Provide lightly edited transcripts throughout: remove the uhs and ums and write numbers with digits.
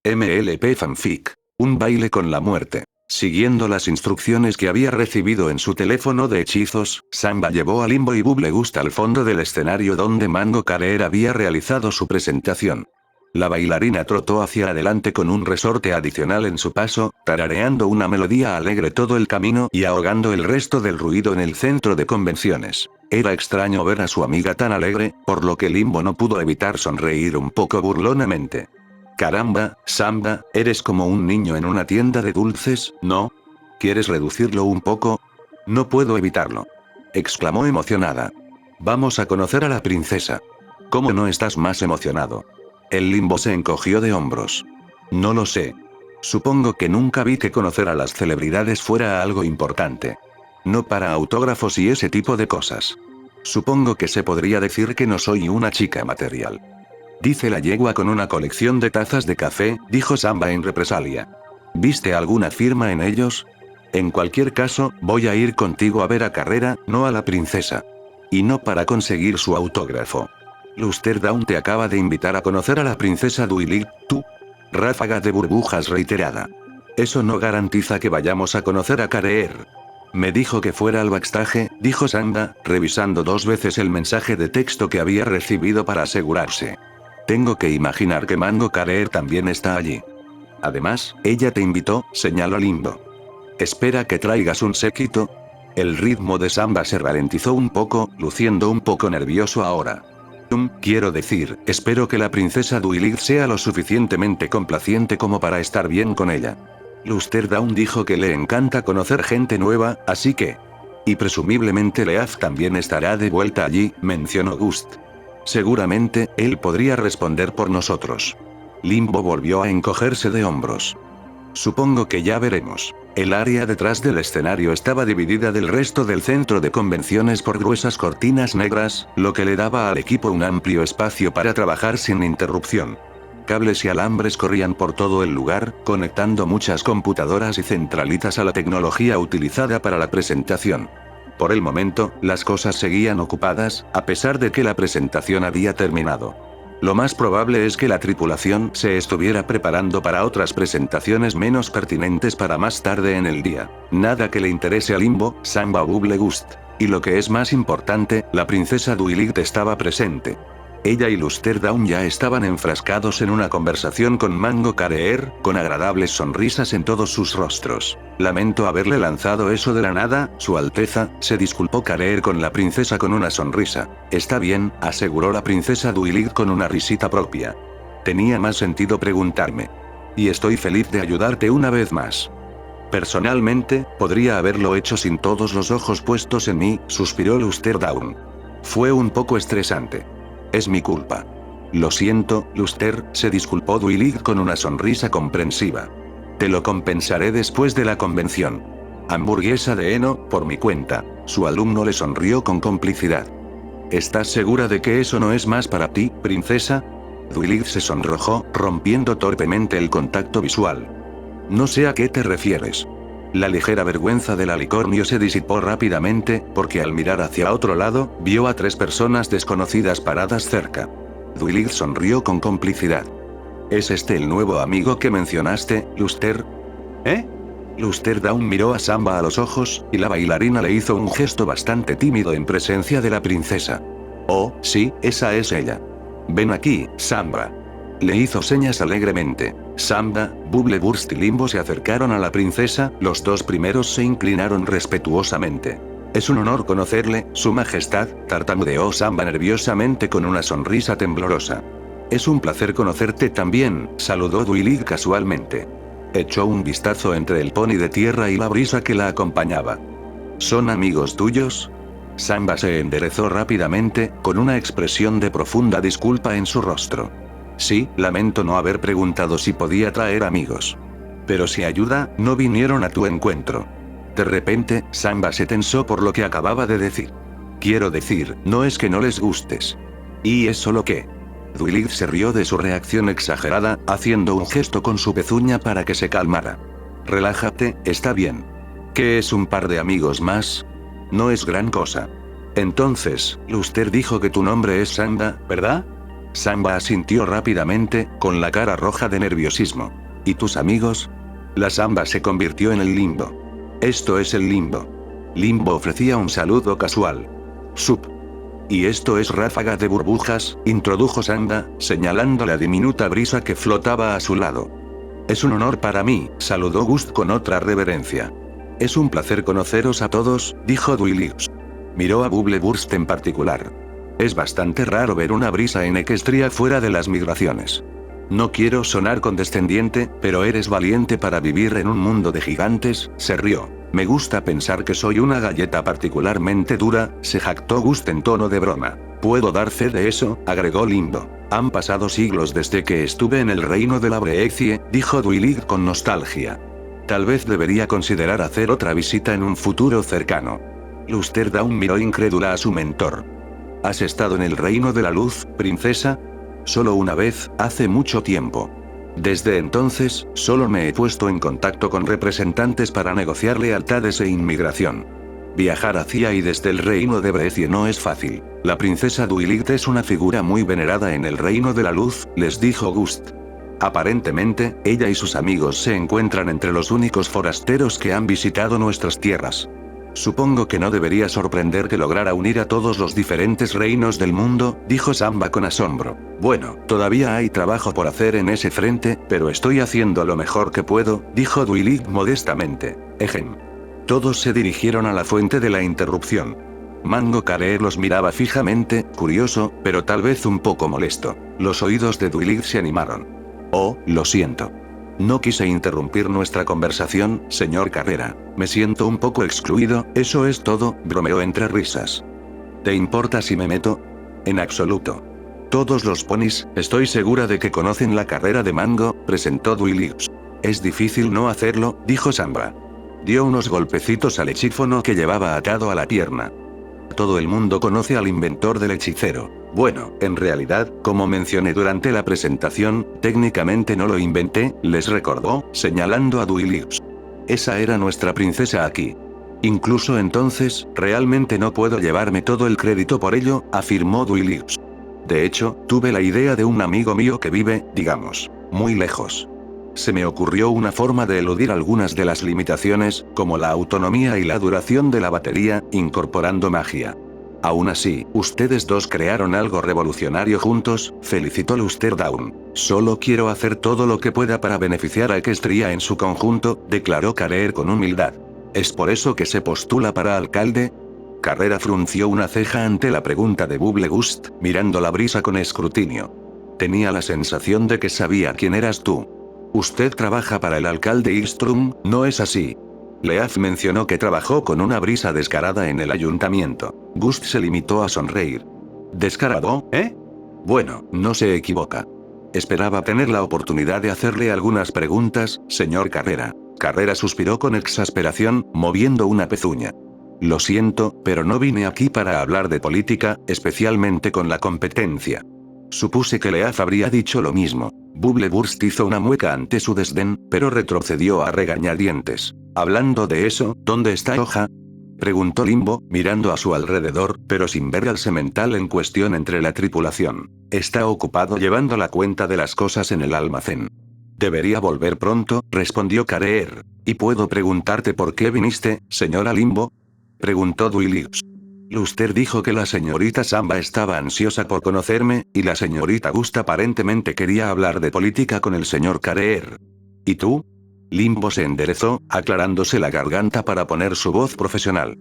MLP Fanfic. Un baile con la muerte. Siguiendo las instrucciones que había recibido en su teléfono de hechizos, Samba llevó a Limbo y Bubblegust al fondo del escenario donde Mango Career había realizado su presentación. La bailarina trotó hacia adelante con un resorte adicional en su paso, tarareando una melodía alegre todo el camino y ahogando el resto del ruido en el centro de convenciones. Era extraño ver a su amiga tan alegre, por lo que Limbo no pudo evitar sonreír un poco burlonamente. Caramba, Samba, eres como un niño en una tienda de dulces, ¿no? ¿Quieres reducirlo un poco? No puedo evitarlo. Exclamó emocionada. Vamos a conocer a la princesa. ¿Cómo no estás más emocionado? El Limbo se encogió de hombros. No lo sé. Supongo que nunca vi que conocer a las celebridades fuera algo importante. No para autógrafos y ese tipo de cosas. Supongo que se podría decir que no soy una chica material. Dice la yegua con una colección de tazas de café, dijo Samba en represalia. ¿Viste alguna firma en ellos? En cualquier caso, voy a ir contigo a ver a Carrera, no a la princesa. Y no para conseguir su autógrafo. Luster Down te acaba de invitar a conocer a la princesa Duilig, tú. Ráfaga de burbujas reiterada. Eso no garantiza que vayamos a conocer a Career. Me dijo que fuera al backstage, dijo Samba, revisando 2 veces el mensaje de texto que había recibido para asegurarse. Tengo que imaginar que Mango Career también está allí. Además, ella te invitó, señaló Limbo. Espera que traigas un séquito. El ritmo de Samba se ralentizó un poco, luciendo un poco nervioso ahora. Quiero decir, espero que la princesa Duilig sea lo suficientemente complaciente como para estar bien con ella. Luster Down dijo que le encanta conocer gente nueva, así que... Y presumiblemente Leaf también estará de vuelta allí, mencionó Gust. Seguramente, él podría responder por nosotros. Limbo volvió a encogerse de hombros. Supongo que ya veremos. El área detrás del escenario estaba dividida del resto del centro de convenciones por gruesas cortinas negras, lo que le daba al equipo un amplio espacio para trabajar sin interrupción. Cables y alambres corrían por todo el lugar, conectando muchas computadoras y centralitas a la tecnología utilizada para la presentación. Por el momento, las cosas seguían ocupadas, a pesar de que la presentación había terminado. Lo más probable es que la tripulación se estuviera preparando para otras presentaciones menos pertinentes para más tarde en el día. Nada que le interese a Limbo, Samba o Bubblegust. Y lo que es más importante, la princesa Duilig estaba presente. Ella y Luster Down ya estaban enfrascados en una conversación con Mango Career, con agradables sonrisas en todos sus rostros. Lamento haberle lanzado eso de la nada, Su Alteza, se disculpó Career con la princesa con una sonrisa. Está bien, aseguró la princesa Duilig con una risita propia. Tenía más sentido preguntarme. Y estoy feliz de ayudarte una vez más. Personalmente, podría haberlo hecho sin todos los ojos puestos en mí, suspiró Luster Down. Fue un poco estresante. Es mi culpa. Lo siento, Luster, se disculpó Duilig con una sonrisa comprensiva. Te lo compensaré después de la convención. Hamburguesa de heno, por mi cuenta. Su alumno le sonrió con complicidad. ¿Estás segura de que eso no es más para ti, princesa? Duilig se sonrojó, rompiendo torpemente el contacto visual. No sé a qué te refieres. La ligera vergüenza del alicornio se disipó rápidamente, porque al mirar hacia otro lado, vio a 3 personas desconocidas paradas cerca. Duilig sonrió con complicidad. ¿Es este el nuevo amigo que mencionaste, Luster? ¿Eh? Luster Down miró a Samba a los ojos, y la bailarina le hizo un gesto bastante tímido en presencia de la princesa. Oh, sí, esa es ella. Ven aquí, Samba. Le hizo señas alegremente. Samba, Bubblegust y Limbo se acercaron a la princesa, los 2 primeros se inclinaron respetuosamente. Es un honor conocerle, su majestad, tartamudeó Samba nerviosamente con una sonrisa temblorosa. Es un placer conocerte también, saludó Duilig casualmente. Echó un vistazo entre el pony de tierra y la brisa que la acompañaba. ¿Son amigos tuyos? Samba se enderezó rápidamente, con una expresión de profunda disculpa en su rostro. Sí, lamento no haber preguntado si podía traer amigos. Pero si ayuda, no vinieron a tu encuentro. De repente, Samba se tensó por lo que acababa de decir. Quiero decir, no es que no les gustes. Y es solo que... Duilig se rió de su reacción exagerada, haciendo un gesto con su pezuña para que se calmara. Relájate, está bien. ¿Qué es un par de amigos más? No es gran cosa. Entonces, Luster dijo que tu nombre es Samba, ¿verdad? Samba asintió rápidamente, con la cara roja de nerviosismo. ¿Y tus amigos? La Samba se convirtió en el limbo. Esto es el limbo. Limbo ofrecía un saludo casual. Sup. Y esto es ráfaga de burbujas, introdujo Samba, señalando la diminuta brisa que flotaba a su lado. Es un honor para mí, saludó Gust con otra reverencia. Es un placer conoceros a todos, dijo Duilius. Miró a Bubbleburst en particular. Es bastante raro ver una brisa en Equestria fuera de las migraciones. No quiero sonar condescendiente, pero eres valiente para vivir en un mundo de gigantes, se rió. Me gusta pensar que soy una galleta particularmente dura, se jactó Gust en tono de broma. Puedo dar fe de eso, agregó Limbo. Han pasado siglos desde que estuve en el reino de la Breecie, dijo Duilig con nostalgia. Tal vez debería considerar hacer otra visita en un futuro cercano. Lusterdown miró incrédula a su mentor. ¿Has estado en el reino de la luz, princesa? Solo una vez, hace mucho tiempo. Desde entonces, solo me he puesto en contacto con representantes para negociar lealtades e inmigración. Viajar hacia y desde el reino de Breecie no es fácil. La princesa Duilig es una figura muy venerada en el reino de la luz, les dijo Gust. Aparentemente, ella y sus amigos se encuentran entre los únicos forasteros que han visitado nuestras tierras. Supongo que no debería sorprender que lograra unir a todos los diferentes reinos del mundo, dijo Samba con asombro. Bueno, todavía hay trabajo por hacer en ese frente, pero estoy haciendo lo mejor que puedo, dijo Duilig modestamente. Ejem. Todos se dirigieron a la fuente de la interrupción. Mango Career los miraba fijamente, curioso, pero tal vez un poco molesto. Los oídos de Duilig se animaron. Oh, lo siento. No quise interrumpir nuestra conversación, señor Carrera. Me siento un poco excluido, eso es todo, bromeó entre risas. ¿Te importa si me meto? En absoluto. Todos los ponis, estoy segura de que conocen la carrera de Mango, presentó Duilius. Es difícil no hacerlo, dijo Samba. Dio unos golpecitos al hechífono que llevaba atado a la pierna. Todo el mundo conoce al inventor del hechicero. Bueno, en realidad, como mencioné durante la presentación, técnicamente no lo inventé, les recordó, señalando a Duilius. Esa era nuestra princesa aquí. Incluso entonces, realmente no puedo llevarme todo el crédito por ello, afirmó Duilius. De hecho, tuve la idea de un amigo mío que vive, digamos, muy lejos. Se me ocurrió una forma de eludir algunas de las limitaciones, como la autonomía y la duración de la batería, incorporando magia. Aún así, ustedes dos crearon algo revolucionario juntos, felicitó Lusterdown. Solo quiero hacer todo lo que pueda para beneficiar a Equestria en su conjunto, declaró Career con humildad. ¿Es por eso que se postula para alcalde? Carrera frunció una ceja ante la pregunta de Bubblegust, mirando la brisa con escrutinio. Tenía la sensación de que sabía quién eras tú. Usted trabaja para el alcalde Ilstrum, ¿no es así? Leaf mencionó que trabajó con una brisa descarada en el ayuntamiento. Gust se limitó a sonreír. ¿Descarado, eh? Bueno, no se equivoca. Esperaba tener la oportunidad de hacerle algunas preguntas, señor Carrera. Carrera suspiró con exasperación, moviendo una pezuña. Lo siento, pero no vine aquí para hablar de política, especialmente con la competencia. Supuse que Leaf habría dicho lo mismo. Bubbleburst hizo una mueca ante su desdén, pero retrocedió a regañadientes. Hablando de eso, ¿dónde está Hoja? Preguntó Limbo, mirando a su alrededor, pero sin ver al semental en cuestión entre la tripulación. Está ocupado llevando la cuenta de las cosas en el almacén. Debería volver pronto, respondió Career. ¿Y puedo preguntarte por qué viniste, señora Limbo? Preguntó Duilius. Luster dijo que la señorita Samba estaba ansiosa por conocerme, y la señorita Gust aparentemente quería hablar de política con el señor Career. ¿Y tú? Limbo se enderezó, aclarándose la garganta para poner su voz profesional.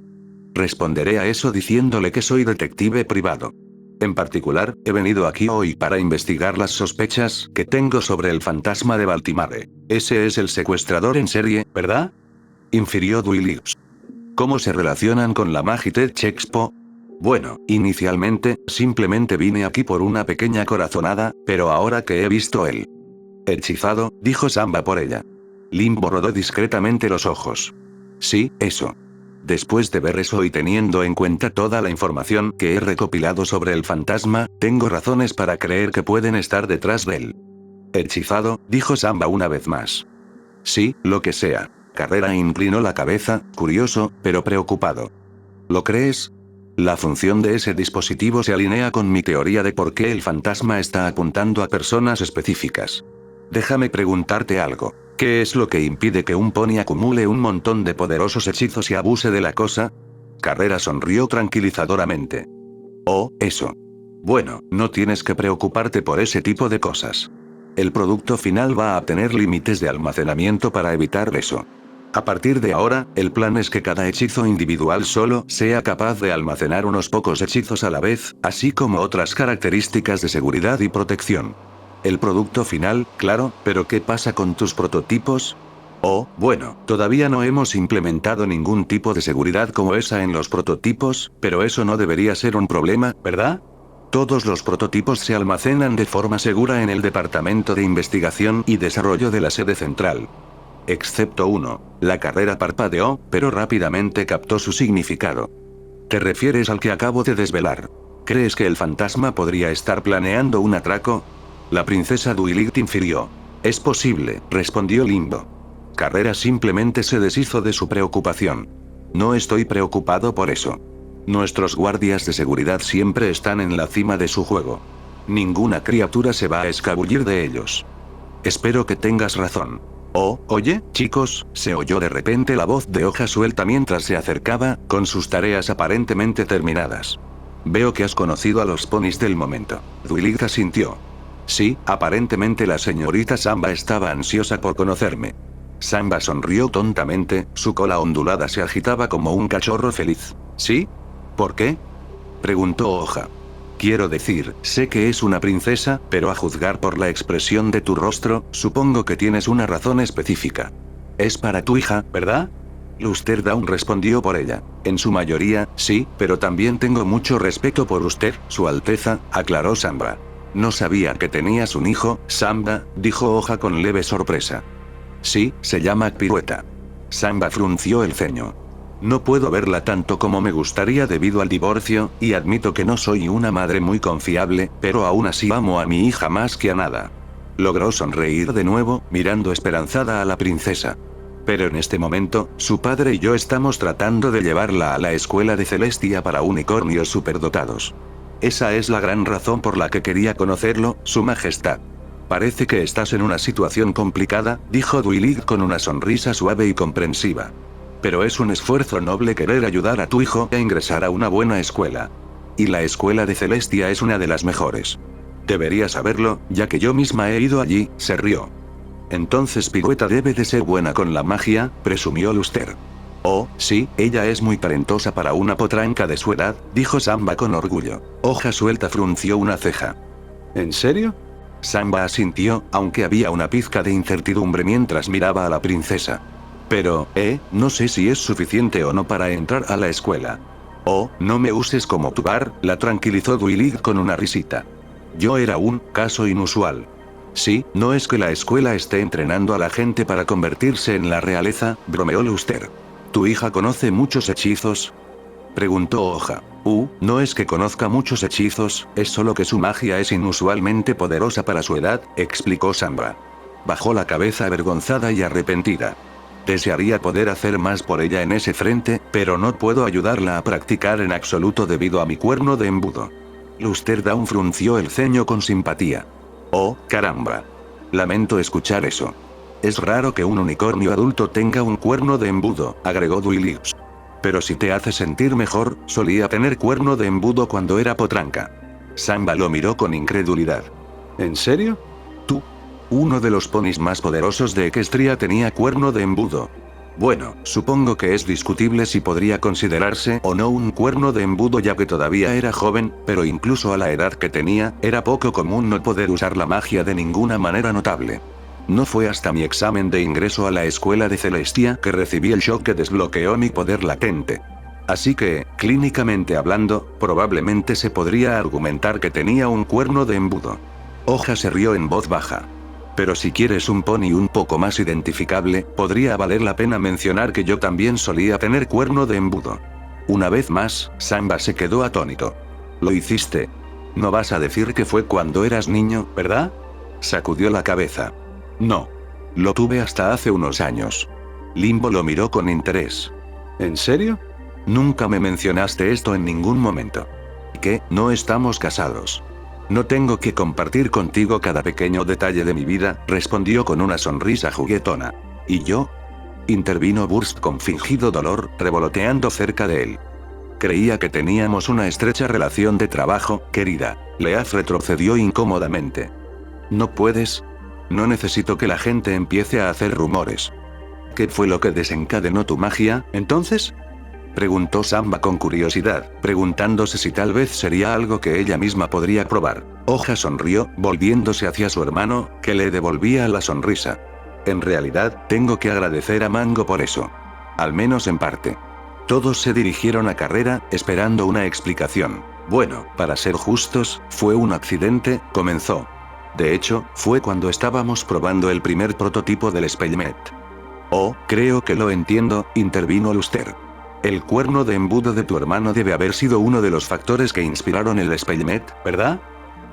Responderé a eso diciéndole que soy detective privado. En particular, he venido aquí hoy para investigar las sospechas que tengo sobre el fantasma de Baltimore. Ese es el secuestrador en serie, ¿verdad? Infirió Duilius. ¿Cómo se relacionan con la Magitech Expo? Bueno, inicialmente, simplemente vine aquí por una pequeña corazonada, pero ahora que he visto el hechizado, dijo Samba por ella. Limbo rodó discretamente los ojos. Sí, eso. Después de ver eso y teniendo en cuenta toda la información que he recopilado sobre el fantasma, tengo razones para creer que pueden estar detrás de él. Hechizado, dijo Samba una vez más. Sí, lo que sea. Carrera inclinó la cabeza, curioso, pero preocupado. ¿Lo crees? La función de ese dispositivo se alinea con mi teoría de por qué el fantasma está apuntando a personas específicas. Déjame preguntarte algo. ¿Qué es lo que impide que un pony acumule un montón de poderosos hechizos y abuse de la cosa? Carrera sonrió tranquilizadoramente. Oh, eso. Bueno, no tienes que preocuparte por ese tipo de cosas. El producto final va a tener límites de almacenamiento para evitar eso. A partir de ahora, el plan es que cada hechizo individual solo sea capaz de almacenar unos pocos hechizos a la vez, así como otras características de seguridad y protección. El producto final, claro, pero ¿qué pasa con tus prototipos? Oh, bueno, todavía no hemos implementado ningún tipo de seguridad como esa en los prototipos, pero eso no debería ser un problema, ¿verdad? Todos los prototipos se almacenan de forma segura en el Departamento de Investigación y Desarrollo de la sede central. Excepto uno. La carrera parpadeó, pero rápidamente captó su significado. ¿Te refieres al que acabo de desvelar? ¿Crees que el fantasma podría estar planeando un atraco? La princesa Duiligt infirió. Es posible, respondió Limbo. Carrera simplemente se deshizo de su preocupación. No estoy preocupado por eso. Nuestros guardias de seguridad siempre están en la cima de su juego. Ninguna criatura se va a escabullir de ellos. Espero que tengas razón. Oh, oye, chicos, se oyó de repente la voz de Hoja Suelta mientras se acercaba, con sus tareas aparentemente terminadas. Veo que has conocido a los ponis del momento. Duiligt asintió. Sí, aparentemente la señorita Samba estaba ansiosa por conocerme. Samba sonrió tontamente, su cola ondulada se agitaba como un cachorro feliz. ¿Sí? ¿Por qué? Preguntó Hoja. Quiero decir, sé que es una princesa, pero a juzgar por la expresión de tu rostro, supongo que tienes una razón específica. Es para tu hija, ¿verdad? Luster Down respondió por ella. En su mayoría, sí, pero también tengo mucho respeto por usted, Su Alteza, aclaró Samba. No sabía que tenías un hijo, Samba, dijo Hoja con leve sorpresa. Sí, se llama Pirueta. Samba frunció el ceño. No puedo verla tanto como me gustaría debido al divorcio, y admito que no soy una madre muy confiable, pero aún así amo a mi hija más que a nada. Logró sonreír de nuevo, mirando esperanzada a la princesa. Pero en este momento, su padre y yo estamos tratando de llevarla a la escuela de Celestia para unicornios superdotados. Esa es la gran razón por la que quería conocerlo, Su Majestad. Parece que estás en una situación complicada, dijo Duiligt con una sonrisa suave y comprensiva. Pero es un esfuerzo noble querer ayudar a tu hijo a ingresar a una buena escuela. Y la escuela de Celestia es una de las mejores. Deberías saberlo, ya que yo misma he ido allí, se rió. Entonces Pirueta debe de ser buena con la magia, presumió Luster. Oh, sí, ella es muy talentosa para una potranca de su edad, dijo Samba con orgullo. Hoja Suelta frunció una ceja. ¿En serio? Samba asintió, aunque había una pizca de incertidumbre mientras miraba a la princesa. Pero, no sé si es suficiente o no para entrar a la escuela. Oh, no me uses como tu bar, la tranquilizó Duiligt con una risita. Yo era un caso inusual. Sí, no es que la escuela esté entrenando a la gente para convertirse en la realeza, bromeó Luster. ¿Tu hija conoce muchos hechizos? Preguntó Hoja. No es que conozca muchos hechizos, es solo que su magia es inusualmente poderosa para su edad, explicó Samba. Bajó la cabeza avergonzada y arrepentida. Desearía poder hacer más por ella en ese frente, pero no puedo ayudarla a practicar en absoluto debido a mi cuerno de embudo. Luster Down frunció el ceño con simpatía. Oh, caramba. Lamento escuchar eso. Es raro que un unicornio adulto tenga un cuerno de embudo, agregó Duiligt. Pero si te hace sentir mejor, solía tener cuerno de embudo cuando era potranca. Samba lo miró con incredulidad. ¿En serio? ¿Tú? Uno de los ponis más poderosos de Equestria tenía cuerno de embudo. Bueno, supongo que es discutible si podría considerarse o no un cuerno de embudo ya que todavía era joven, pero incluso a la edad que tenía, era poco común no poder usar la magia de ninguna manera notable. No fue hasta mi examen de ingreso a la escuela de Celestia que recibí el shock que desbloqueó mi poder latente. Así que, clínicamente hablando, probablemente se podría argumentar que tenía un cuerno de embudo. Hoja se rió en voz baja. Pero si quieres un pony un poco más identificable, podría valer la pena mencionar que yo también solía tener cuerno de embudo. Una vez más, Samba se quedó atónito. ¿Lo hiciste? No vas a decir que fue cuando eras niño, ¿verdad? Sacudió la cabeza. No. Lo tuve hasta hace unos años. Limbo lo miró con interés. ¿En serio? Nunca me mencionaste esto en ningún momento. ¿Qué? ¿No estamos casados? No tengo que compartir contigo cada pequeño detalle de mi vida, respondió con una sonrisa juguetona. ¿Y yo? Intervino Burst con fingido dolor, revoloteando cerca de él. Creía que teníamos una estrecha relación de trabajo, querida. Leaf retrocedió incómodamente. ¿No puedes? No necesito que la gente empiece a hacer rumores. ¿Qué fue lo que desencadenó tu magia, entonces? Preguntó Samba con curiosidad, preguntándose si tal vez sería algo que ella misma podría probar. Hoja sonrió, volviéndose hacia su hermano, que le devolvía la sonrisa. En realidad, tengo que agradecer a Mango por eso. Al menos en parte. Todos se dirigieron a Carrera, esperando una explicación. Bueno, para ser justos, fue un accidente, comenzó. De hecho, fue cuando estábamos probando el primer prototipo del Spellmet. Oh, creo que lo entiendo, intervino Luster. El cuerno de embudo de tu hermano debe haber sido uno de los factores que inspiraron el Spellmet, ¿verdad?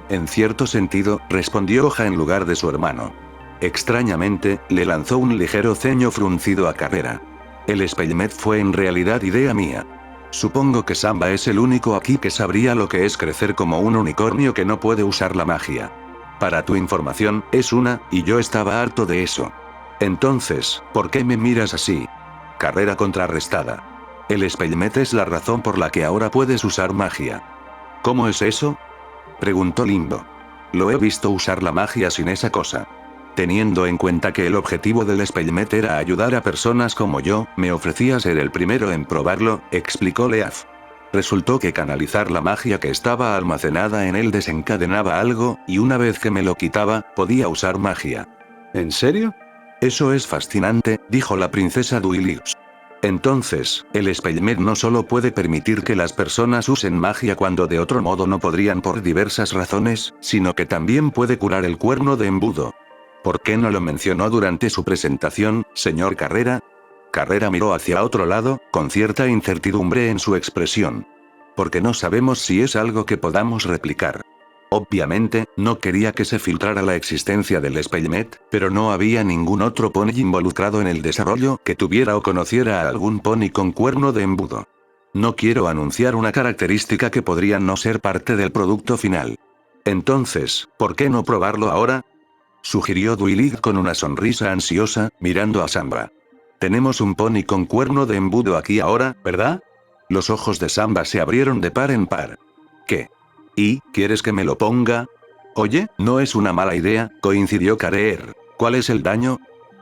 En cierto sentido, respondió Hoja en lugar de su hermano. Extrañamente, le lanzó un ligero ceño fruncido a Carrera. El Spellmet fue en realidad idea mía. Supongo que Samba es el único aquí que sabría lo que es crecer como un unicornio que no puede usar la magia. Para tu información, es una, y yo estaba harto de eso. Entonces, ¿por qué me miras así? Carrera contrarrestada. El Spellmet es la razón por la que ahora puedes usar magia. ¿Cómo es eso? Preguntó Limbo. Lo he visto usar la magia sin esa cosa. Teniendo en cuenta que el objetivo del Spellmet era ayudar a personas como yo, me ofrecía ser el primero en probarlo, explicó Leaf. Resultó que canalizar la magia que estaba almacenada en él desencadenaba algo, y una vez que me lo quitaba, podía usar magia. ¿En serio? Eso es fascinante, dijo la princesa Duilius. Entonces, el Spellmet no solo puede permitir que las personas usen magia cuando de otro modo no podrían por diversas razones, sino que también puede curar el cuerno de embudo. ¿Por qué no lo mencionó durante su presentación, señor Carrera? Carrera miró hacia otro lado, con cierta incertidumbre en su expresión. Porque no sabemos si es algo que podamos replicar. Obviamente, no quería que se filtrara la existencia del Spellmet, pero no había ningún otro pony involucrado en el desarrollo que tuviera o conociera a algún pony con cuerno de embudo. No quiero anunciar una característica que podría no ser parte del producto final. Entonces, ¿por qué no probarlo ahora? Sugirió Duilig con una sonrisa ansiosa, mirando a Samba. Tenemos un pony con cuerno de embudo aquí ahora, ¿verdad? Los ojos de Samba se abrieron de par en par. ¿Qué? ¿Y, quieres que me lo ponga? Oye, no es una mala idea, coincidió Career. ¿Cuál es el daño?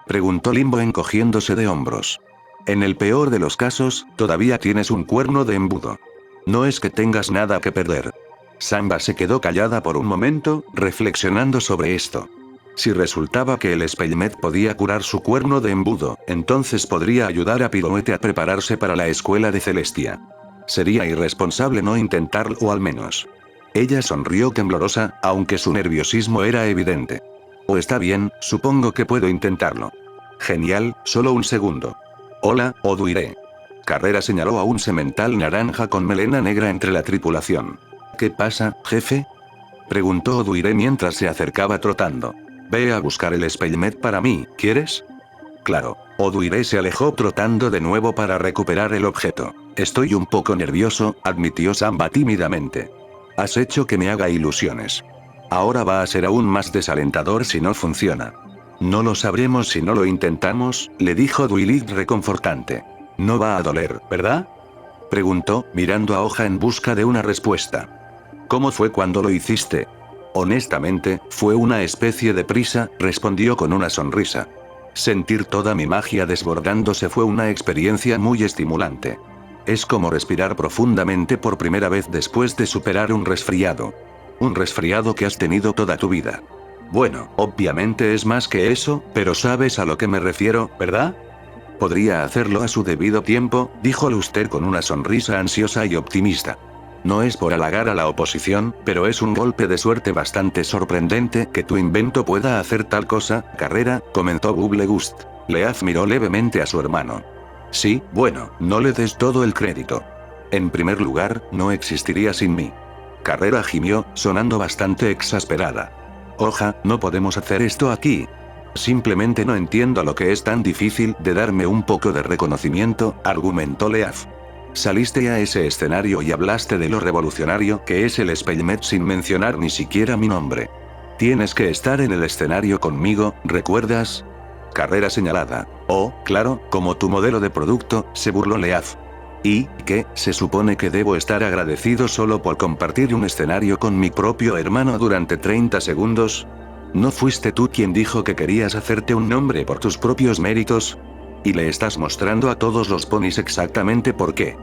Preguntó Limbo encogiéndose de hombros. En el peor de los casos, todavía tienes un cuerno de embudo. No es que tengas nada que perder. Samba se quedó callada por un momento, reflexionando sobre esto. Si resultaba que el Spellmet podía curar su cuerno de embudo, entonces podría ayudar a Pirouette a prepararse para la escuela de Celestia. Sería irresponsable no intentarlo o al menos. Ella sonrió temblorosa, aunque su nerviosismo era evidente. Oh, está bien, supongo que puedo intentarlo. Genial, solo un segundo. Hola, Oduiré. Carrera señaló a un semental naranja con melena negra entre la tripulación. ¿Qué pasa, jefe? Preguntó Oduiré mientras se acercaba trotando. Ve a buscar el Spellmet para mí, ¿quieres? Claro. Oduiré se alejó trotando de nuevo para recuperar el objeto. Estoy un poco nervioso, admitió Samba tímidamente. Has hecho que me haga ilusiones. Ahora va a ser aún más desalentador si no funciona. No lo sabremos si no lo intentamos, le dijo Duilig reconfortante. No va a doler, ¿verdad? Preguntó, mirando a Hoja en busca de una respuesta. ¿Cómo fue cuando lo hiciste? Honestamente, fue una especie de prisa, respondió con una sonrisa. Sentir toda mi magia desbordándose fue una experiencia muy estimulante. Es como respirar profundamente por primera vez después de superar un resfriado. Un resfriado que has tenido toda tu vida. Bueno, obviamente es más que eso, pero sabes a lo que me refiero, ¿verdad? Podría hacerlo a su debido tiempo, dijo Luster con una sonrisa ansiosa y optimista. No es por halagar a la oposición, pero es un golpe de suerte bastante sorprendente que tu invento pueda hacer tal cosa, Carrera, comentó Bubblegust. Leaf miró levemente a su hermano. Sí, bueno, no le des todo el crédito. En primer lugar, no existiría sin mí. Carrera gimió, sonando bastante exasperada. Hoja, no podemos hacer esto aquí. Simplemente no entiendo lo que es tan difícil de darme un poco de reconocimiento, argumentó Leaf. Saliste a ese escenario y hablaste de lo revolucionario que es el Spellmet sin mencionar ni siquiera mi nombre. Tienes que estar en el escenario conmigo, ¿recuerdas? Carrera señalada. Oh, claro, como tu modelo de producto, se burló Leaf. ¿Y qué? ¿Se supone que debo estar agradecido solo por compartir un escenario con mi propio hermano durante 30 segundos? ¿No fuiste tú quien dijo que querías hacerte un nombre por tus propios méritos? Y le estás mostrando a todos los ponis exactamente por qué.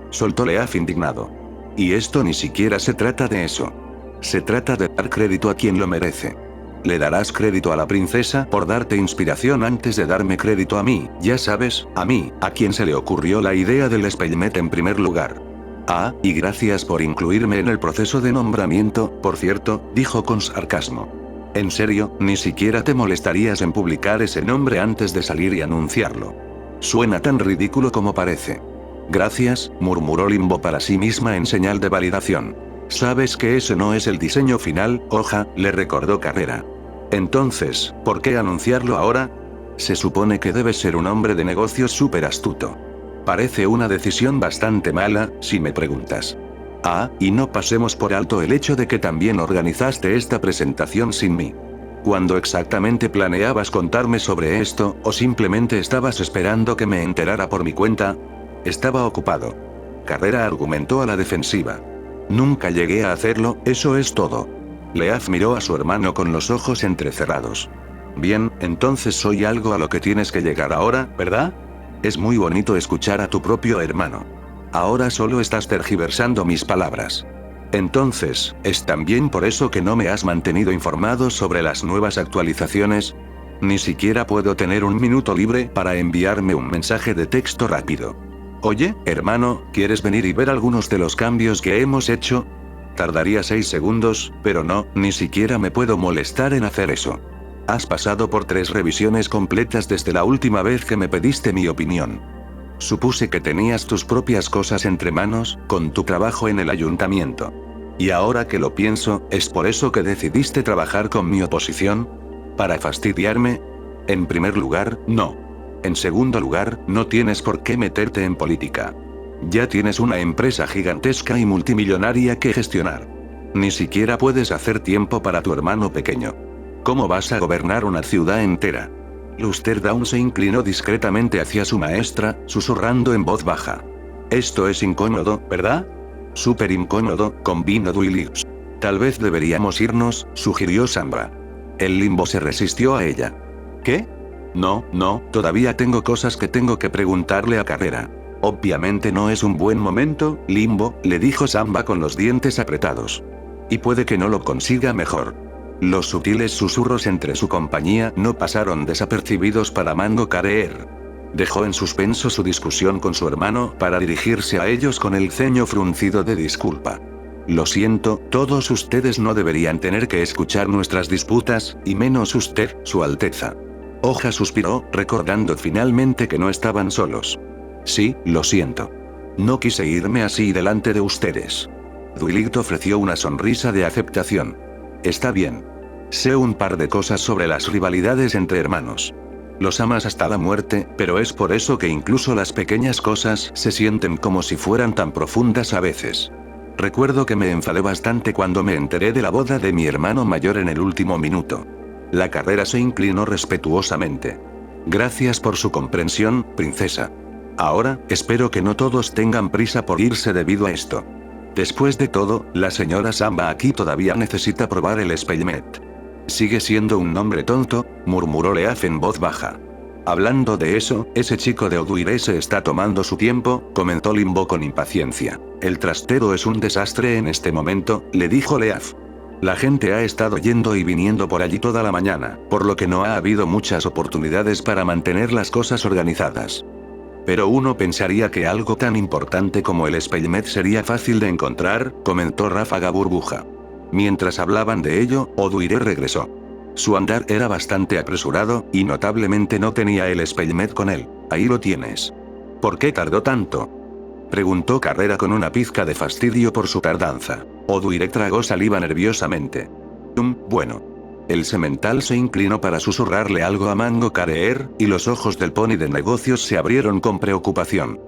Soltó Leaf indignado. Y esto ni siquiera se trata de eso. Se trata de dar crédito a quien lo merece. Le darás crédito a la princesa por darte inspiración antes de darme crédito a mí, ya sabes, a mí, a quien se le ocurrió la idea del Spellmet en primer lugar. Ah, y gracias por incluirme en el proceso de nombramiento, por cierto, dijo con sarcasmo. En serio, ni siquiera te molestarías en publicar ese nombre antes de salir y anunciarlo. Suena tan ridículo como parece. Gracias, murmuró Limbo para sí misma en señal de validación. Sabes que ese no es el diseño final, hoja, le recordó Carrera. Entonces, ¿por qué anunciarlo ahora? Se supone que debes ser un hombre de negocios súper astuto. Parece una decisión bastante mala, si me preguntas. Ah, y no pasemos por alto el hecho de que también organizaste esta presentación sin mí. ¿Cuándo exactamente planeabas contarme sobre esto, o simplemente estabas esperando que me enterara por mi cuenta? Estaba ocupado. Carrera argumentó a la defensiva. Nunca llegué a hacerlo, eso es todo. Leaf miró a su hermano con los ojos entrecerrados. Bien, entonces soy algo a lo que tienes que llegar ahora, ¿verdad? Es muy bonito escuchar a tu propio hermano. Ahora solo estás tergiversando mis palabras. Entonces, ¿es también por eso que no me has mantenido informado sobre las nuevas actualizaciones? Ni siquiera puedo tener un minuto libre para enviarme un mensaje de texto rápido. Oye, hermano, ¿quieres venir y ver algunos de los cambios que hemos hecho? Tardaría 6 segundos, pero no, ni siquiera me puedo molestar en hacer eso. Has pasado por 3 revisiones completas desde la última vez que me pediste mi opinión. Supuse que tenías tus propias cosas entre manos, con tu trabajo en el ayuntamiento. Y ahora que lo pienso, ¿es por eso que decidiste trabajar con mi oposición? ¿Para fastidiarme? En primer lugar, no. En segundo lugar, no tienes por qué meterte en política. Ya tienes una empresa gigantesca y multimillonaria que gestionar. Ni siquiera puedes hacer tiempo para tu hermano pequeño. ¿Cómo vas a gobernar una ciudad entera? Luster Down se inclinó discretamente hacia su maestra, susurrando en voz baja. Esto es incómodo, ¿verdad? Súper incómodo, convino Duilius. Tal vez deberíamos irnos, sugirió Samba. El Limbo se resistió a ella. ¿Qué? No, todavía tengo cosas que tengo que preguntarle a Carrera. Obviamente no es un buen momento, Limbo, le dijo Samba con los dientes apretados. Y puede que no lo consiga mejor. Los sutiles susurros entre su compañía no pasaron desapercibidos para Mango Career. Dejó en suspenso su discusión con su hermano para dirigirse a ellos con el ceño fruncido de disculpa. Lo siento, todos ustedes no deberían tener que escuchar nuestras disputas, y menos usted, Su Alteza. Hoja suspiró, recordando finalmente que no estaban solos. Sí, lo siento. No quise irme así delante de ustedes. Duilit ofreció una sonrisa de aceptación. Está bien. Sé un par de cosas sobre las rivalidades entre hermanos. Los amas hasta la muerte, pero es por eso que incluso las pequeñas cosas se sienten como si fueran tan profundas a veces. Recuerdo que me enfadé bastante cuando me enteré de la boda de mi hermano mayor en el último minuto. La Carrera se inclinó respetuosamente. Gracias por su comprensión, princesa. Ahora, espero que no todos tengan prisa por irse debido a esto. Después de todo, la señora Samba aquí todavía necesita probar el Spellmet. Sigue siendo un nombre tonto, murmuró Leaf en voz baja. Hablando de eso, ese chico de Oduire se está tomando su tiempo, comentó Limbo con impaciencia. El trastero es un desastre en este momento, le dijo Leaf. La gente ha estado yendo y viniendo por allí toda la mañana, por lo que no ha habido muchas oportunidades para mantener las cosas organizadas. Pero uno pensaría que algo tan importante como el Spellmet sería fácil de encontrar, comentó Ráfaga Burbuja. Mientras hablaban de ello, Oduire regresó. Su andar era bastante apresurado, y notablemente no tenía el Spellmet con él. Ahí lo tienes. ¿Por qué tardó tanto? Preguntó Carrera con una pizca de fastidio por su tardanza. Oduire tragó saliva nerviosamente. Bueno. El semental se inclinó para susurrarle algo a Mango Career, y los ojos del pony de negocios se abrieron con preocupación.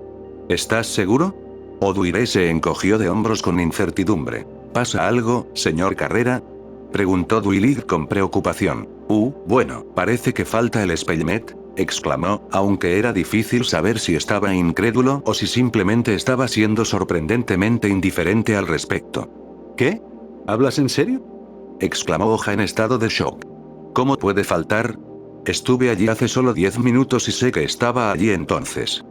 ¿Estás seguro? Oduiré se encogió de hombros con incertidumbre. ¿Pasa algo, señor Carrera? Preguntó Duilig con preocupación. Bueno, parece que falta el Spellmet, exclamó, aunque era difícil saber si estaba incrédulo o si simplemente estaba siendo sorprendentemente indiferente al respecto. ¿Qué? ¿Hablas en serio? Exclamó Hoja en estado de shock. ¿Cómo puede faltar? Estuve allí hace solo 10 minutos y sé que estaba allí entonces.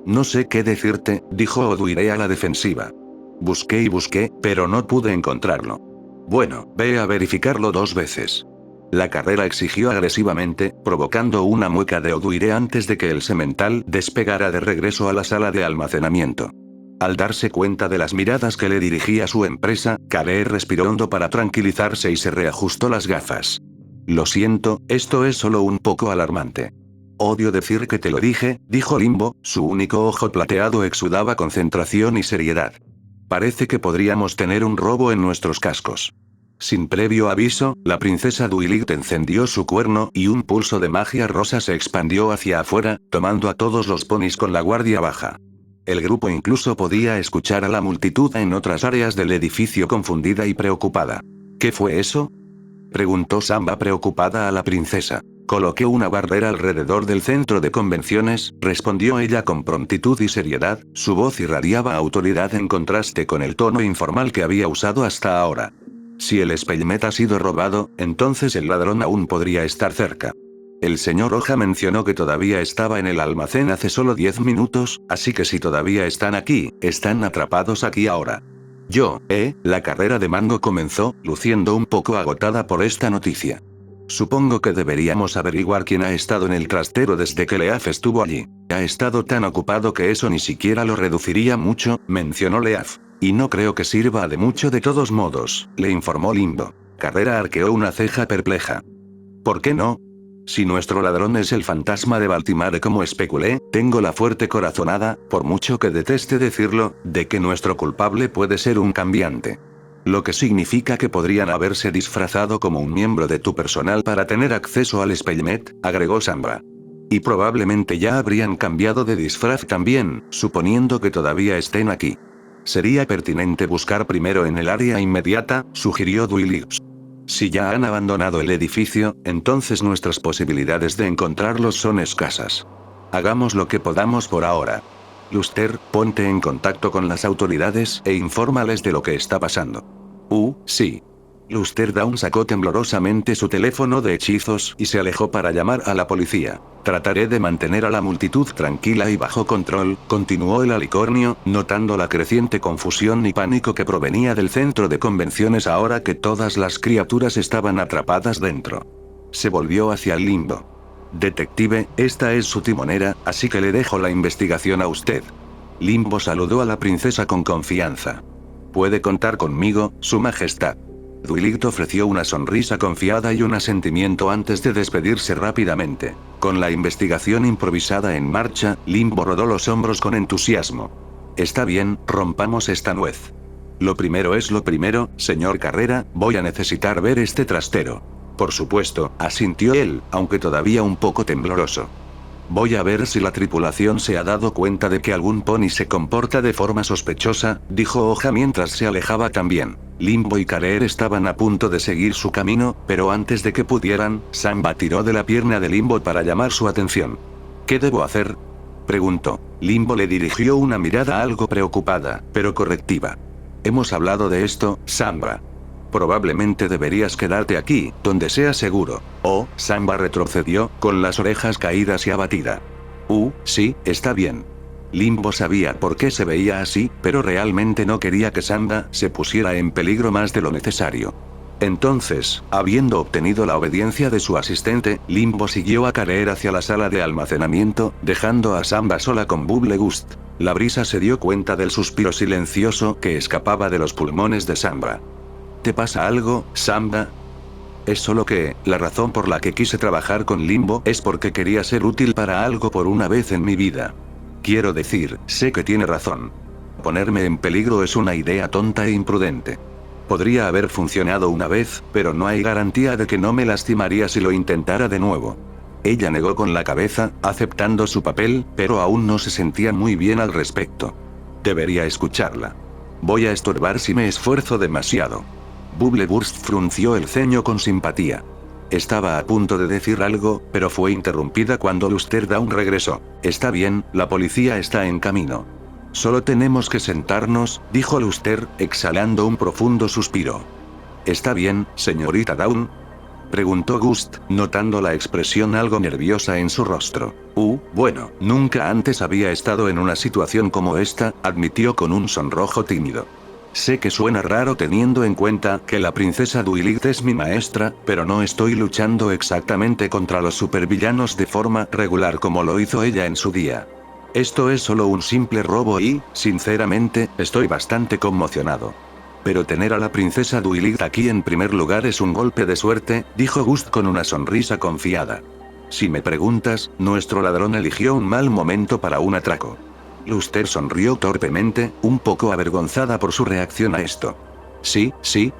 No sé qué decirte, dijo Oduiré a la defensiva. Busqué y busqué, pero no pude encontrarlo. Bueno, ve a verificarlo 2 veces. La Carrera exigió agresivamente, provocando una mueca de Oduiré antes de que el semental despegara de regreso a la sala de almacenamiento. Al darse cuenta de las miradas que le dirigía su empresa, Kareer respiró hondo para tranquilizarse y se reajustó las gafas. Lo siento, esto es solo un poco alarmante. Odio decir que te lo dije, dijo Limbo, su único ojo plateado exudaba concentración y seriedad. Parece que podríamos tener un robo en nuestros cascos. Sin previo aviso, la princesa Duilig encendió su cuerno y un pulso de magia rosa se expandió hacia afuera, tomando a todos los ponis con la guardia baja. El grupo incluso podía escuchar a la multitud en otras áreas del edificio confundida y preocupada. ¿Qué fue eso?, preguntó Samba preocupada a la princesa. Coloqué una barrera alrededor del centro de convenciones, respondió ella con prontitud y seriedad, su voz irradiaba autoridad en contraste con el tono informal que había usado hasta ahora. Si el Spellmet ha sido robado, entonces el ladrón aún podría estar cerca. El señor Hoja mencionó que todavía estaba en el almacén hace solo 10 minutos, así que si todavía están aquí, están atrapados aquí ahora. La carrera de Mango comenzó, luciendo un poco agotada por esta noticia. Supongo que deberíamos averiguar quién ha estado en el trastero desde que Leaf estuvo allí. Ha estado tan ocupado que eso ni siquiera lo reduciría mucho, mencionó Leaf. Y no creo que sirva de mucho de todos modos, le informó Limbo. Carrera arqueó una ceja perpleja. ¿Por qué no? Si nuestro ladrón es el fantasma de Baltimore como especulé, tengo la fuerte corazonada, por mucho que deteste decirlo, de que nuestro culpable puede ser un cambiante. Lo que significa que podrían haberse disfrazado como un miembro de tu personal para tener acceso al Spellmet, agregó Samba. Y probablemente ya habrían cambiado de disfraz también, suponiendo que todavía estén aquí. Sería pertinente buscar primero en el área inmediata, sugirió Duilig. Si ya han abandonado el edificio, entonces nuestras posibilidades de encontrarlos son escasas. Hagamos lo que podamos por ahora. Luster, ponte en contacto con las autoridades e infórmales de lo que está pasando. Sí. Luster Down sacó temblorosamente su teléfono de hechizos y se alejó para llamar a la policía. Trataré de mantener a la multitud tranquila y bajo control, continuó el alicornio, notando la creciente confusión y pánico que provenía del centro de convenciones ahora que todas las criaturas estaban atrapadas dentro. Se volvió hacia el Limbo. Detective, esta es su timonera, así que le dejo la investigación a usted. Limbo saludó a la princesa con confianza. Puede contar conmigo, su majestad. Duilig ofreció una sonrisa confiada y un asentimiento antes de despedirse rápidamente. Con la investigación improvisada en marcha, Limbo rodó los hombros con entusiasmo. Está bien, rompamos esta nuez. Lo primero es lo primero, señor Carrera, voy a necesitar ver este trastero. Por supuesto, asintió él, aunque todavía un poco tembloroso. Voy a ver si la tripulación se ha dado cuenta de que algún pony se comporta de forma sospechosa, dijo Hoja mientras se alejaba también. Limbo y Kareer estaban a punto de seguir su camino, pero antes de que pudieran, Samba tiró de la pierna de Limbo para llamar su atención. ¿Qué debo hacer?, preguntó. Limbo le dirigió una mirada algo preocupada, pero correctiva. Hemos hablado de esto, Samba. Probablemente deberías quedarte aquí, donde sea seguro. Samba retrocedió, con las orejas caídas y abatida. Sí, está bien. Limbo sabía por qué se veía así, pero realmente no quería que Samba se pusiera en peligro más de lo necesario. Entonces, habiendo obtenido la obediencia de su asistente, Limbo siguió a Kareer hacia la sala de almacenamiento, dejando a Samba sola con Bubblegust. La brisa se dio cuenta del suspiro silencioso que escapaba de los pulmones de Samba. ¿Te pasa algo, Samba? Es solo que, la razón por la que quise trabajar con Limbo es porque quería ser útil para algo por una vez en mi vida. Quiero decir, sé que tiene razón. Ponerme en peligro es una idea tonta e imprudente. Podría haber funcionado una vez, pero no hay garantía de que no me lastimaría si lo intentara de nuevo. Ella negó con la cabeza, aceptando su papel, pero aún no se sentía muy bien al respecto. Debería escucharla. Voy a estorbar si me esfuerzo demasiado. Bubbleburst frunció el ceño con simpatía. Estaba a punto de decir algo, pero fue interrumpida cuando Luster Down regresó. Está bien, la policía está en camino. Solo tenemos que sentarnos, dijo Luster, exhalando un profundo suspiro. ¿Está bien, señorita Down?, preguntó Gust, notando la expresión algo nerviosa en su rostro. Bueno, nunca antes había estado en una situación como esta, admitió con un sonrojo tímido. Sé que suena raro teniendo en cuenta que la princesa Duilit es mi maestra, pero no estoy luchando exactamente contra los supervillanos de forma regular como lo hizo ella en su día. Esto es solo un simple robo y, sinceramente, estoy bastante conmocionado. Pero tener a la princesa Duilit aquí en primer lugar es un golpe de suerte, dijo Gust con una sonrisa confiada. Si me preguntas, nuestro ladrón eligió un mal momento para un atraco. Luster sonrió torpemente, un poco avergonzada por su reacción a esto. Sí,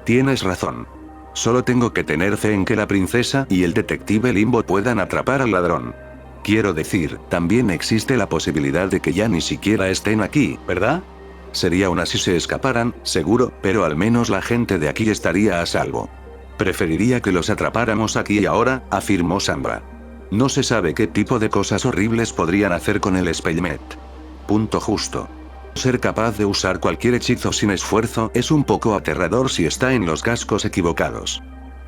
tienes razón. Solo tengo que tener fe en que la princesa y el detective Limbo puedan atrapar al ladrón. Quiero decir, también existe la posibilidad de que ya ni siquiera estén aquí, ¿verdad? Sería una si se escaparan, seguro, pero al menos la gente de aquí estaría a salvo. Preferiría que los atrapáramos aquí y ahora, afirmó Sambra. No se sabe qué tipo de cosas horribles podrían hacer con el Spellmet. Punto justo. Ser capaz de usar cualquier hechizo sin esfuerzo es un poco aterrador si está en los cascos equivocados.